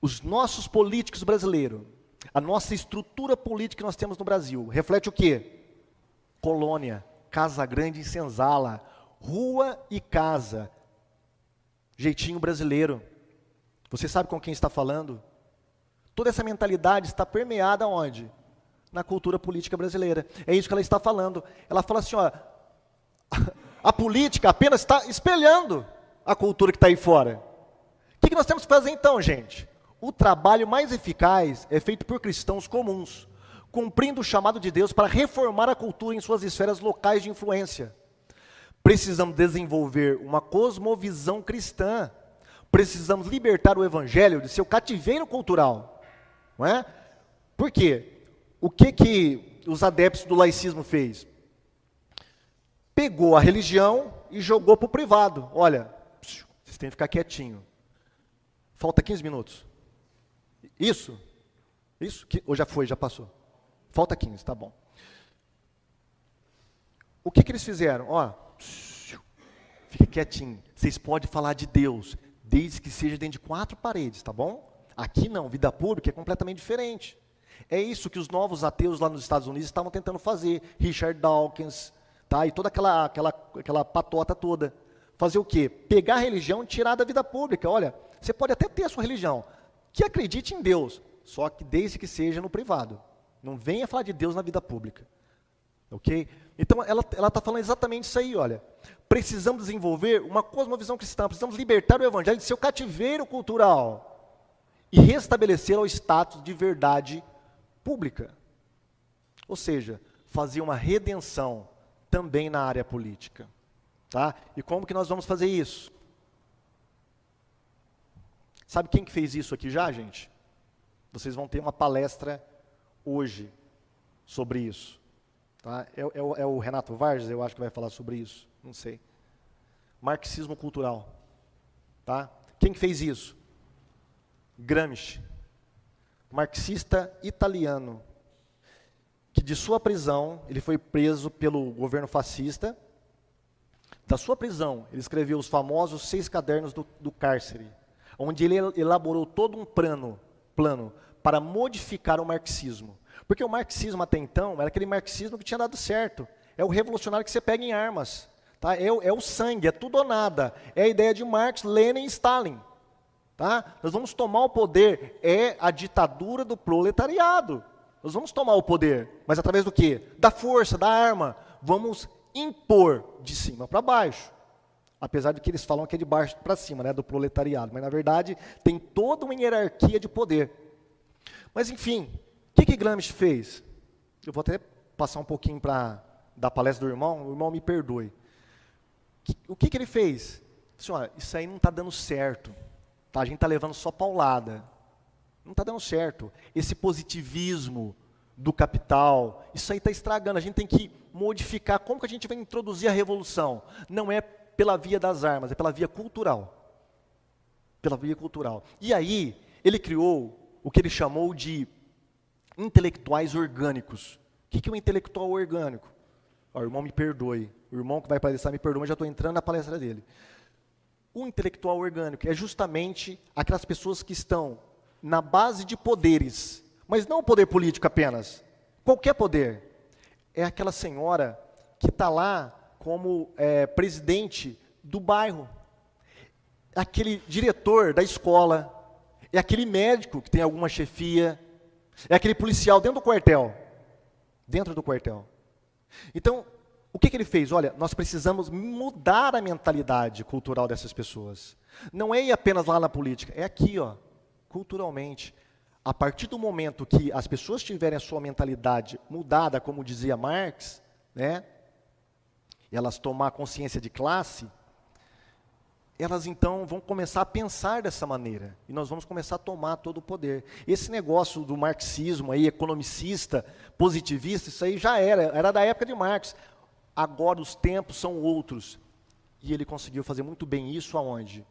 Os nossos políticos brasileiros, a nossa estrutura política que nós temos no Brasil, reflete o quê? Colônia, Casa Grande em Senzala, rua e casa, jeitinho brasileiro. Você sabe com quem está falando? Toda essa mentalidade está permeada onde? Na cultura política brasileira. É isso que ela está falando. Ela fala assim, ó, a política apenas está espelhando a cultura que está aí fora. O que nós temos que fazer então, gente? O trabalho mais eficaz é feito por cristãos comuns, cumprindo o chamado de Deus para reformar a cultura em suas esferas locais de influência. Precisamos desenvolver uma cosmovisão cristã, Precisamos libertar o evangelho de seu cativeiro cultural. Não é? Por quê? O que os adeptos do laicismo fez? Pegou a religião e jogou para o privado. Olha, vocês têm que ficar quietinho. Falta 15 minutos. Isso? Isso? Ou já foi, já passou? Falta 15, tá bom. O que eles fizeram? Ó, fica quietinho. Vocês podem falar de Deus, desde que seja dentro de 4 paredes, tá bom? Aqui não, vida pública é completamente diferente. É isso que os novos ateus lá nos Estados Unidos estavam tentando fazer. Richard Dawkins, tá? E toda aquela patota toda. Fazer o quê? Pegar a religião e tirar da vida pública. Olha, você pode até ter a sua religião, que acredite em Deus, só que desde que seja no privado. Não venha falar de Deus na vida pública. Ok? Então, ela está falando exatamente isso aí, olha. Precisamos desenvolver uma cosmovisão cristã, precisamos libertar o evangelho de seu cativeiro cultural e restabelecer o status de verdade pública. Ou seja, fazer uma redenção também na área política. Tá? E como que nós vamos fazer isso? Sabe quem que fez isso aqui já, gente? Vocês vão ter uma palestra hoje sobre isso. Tá? É o Renato Vargas, eu acho que vai falar sobre isso. Não sei. Marxismo cultural. Tá? Quem que fez isso? Gramsci. Marxista italiano. Que de sua prisão, ele foi preso pelo governo fascista. Da sua prisão, ele escreveu os famosos 6 cadernos do cárcere, onde ele elaborou todo um plano para modificar o marxismo. Porque o marxismo até então era aquele marxismo que tinha dado certo. É o revolucionário que você pega em armas. Tá? É o sangue, é tudo ou nada. É a ideia de Marx, Lenin e Stalin. Tá? Nós vamos tomar o poder, é a ditadura do proletariado. Nós vamos tomar o poder, mas através do quê? Da força, da arma. Vamos impor de cima para baixo. Apesar de que eles falam que é de baixo para cima, né, do proletariado. Mas, na verdade, tem toda uma hierarquia de poder. Mas, enfim, o que Gramsci fez? Eu vou até passar um pouquinho para dar palestra do irmão, o irmão me perdoe. O que ele fez? Assim, olha, isso aí não está dando certo. Tá? A gente está levando só paulada. Não está dando certo. Esse positivismo do capital, isso aí está estragando. A gente tem que modificar. Como que a gente vai introduzir a revolução? Não é pela via das armas, é pela via cultural. Pela via cultural. E aí, ele criou o que ele chamou de intelectuais orgânicos. O que é um intelectual orgânico? Ó, o irmão me perdoe. O irmão que vai palestrar me perdoe, mas já estou entrando na palestra dele. O intelectual orgânico é justamente aquelas pessoas que estão na base de poderes, mas não o poder político apenas, qualquer poder. É aquela senhora que está lá como presidente do bairro, aquele diretor da escola, é aquele médico que tem alguma chefia, é aquele policial dentro do quartel. Então, o que ele fez? Olha, nós precisamos mudar a mentalidade cultural dessas pessoas. Não é ir apenas lá na política, é aqui, ó, culturalmente. A partir do momento que as pessoas tiverem a sua mentalidade mudada, como dizia Marx, né, e elas tomar consciência de classe, elas então vão começar a pensar dessa maneira. E nós vamos começar a tomar todo o poder. Esse negócio do marxismo aí, economicista, positivista, isso aí já era da época de Marx. Agora os tempos são outros. E ele conseguiu fazer muito bem isso aonde?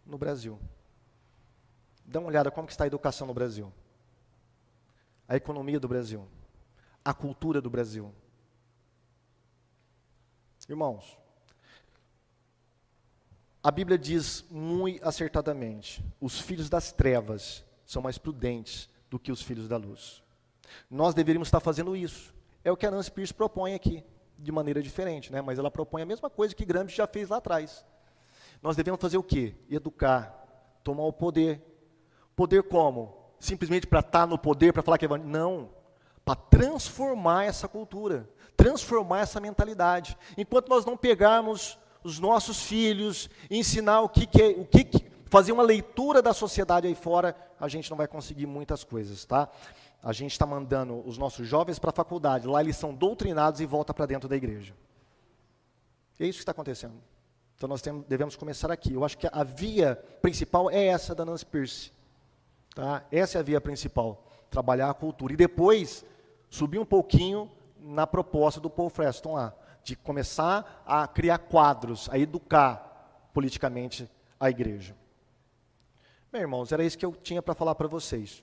No Brasil. Dá uma olhada como que está a educação no Brasil. A economia do Brasil. A cultura do Brasil. Irmãos, a Bíblia diz muito acertadamente, os filhos das trevas são mais prudentes do que os filhos da luz. Nós deveríamos estar fazendo isso. É o que a Nancy Pierce propõe aqui, de maneira diferente, né? Mas ela propõe a mesma coisa que Gramsci já fez lá atrás. Nós devemos fazer o quê? Educar, tomar o poder. Poder como? Simplesmente para estar no poder, para falar que é evangelho? Não, para transformar essa cultura, transformar essa mentalidade. Enquanto nós não pegarmos os nossos filhos, ensinar fazer uma leitura da sociedade aí fora, a gente não vai conseguir muitas coisas, tá? A gente está mandando os nossos jovens para a faculdade, lá eles são doutrinados e voltam para dentro da igreja. É isso que está acontecendo. Então nós devemos começar aqui. Eu acho que a via principal é essa da Nancy Pearce. Tá? Essa é a via principal, trabalhar a cultura. E depois, subir um pouquinho na proposta do Paul Freston lá, de começar a criar quadros, a educar politicamente a igreja. Bem, irmãos, era isso que eu tinha para falar para vocês.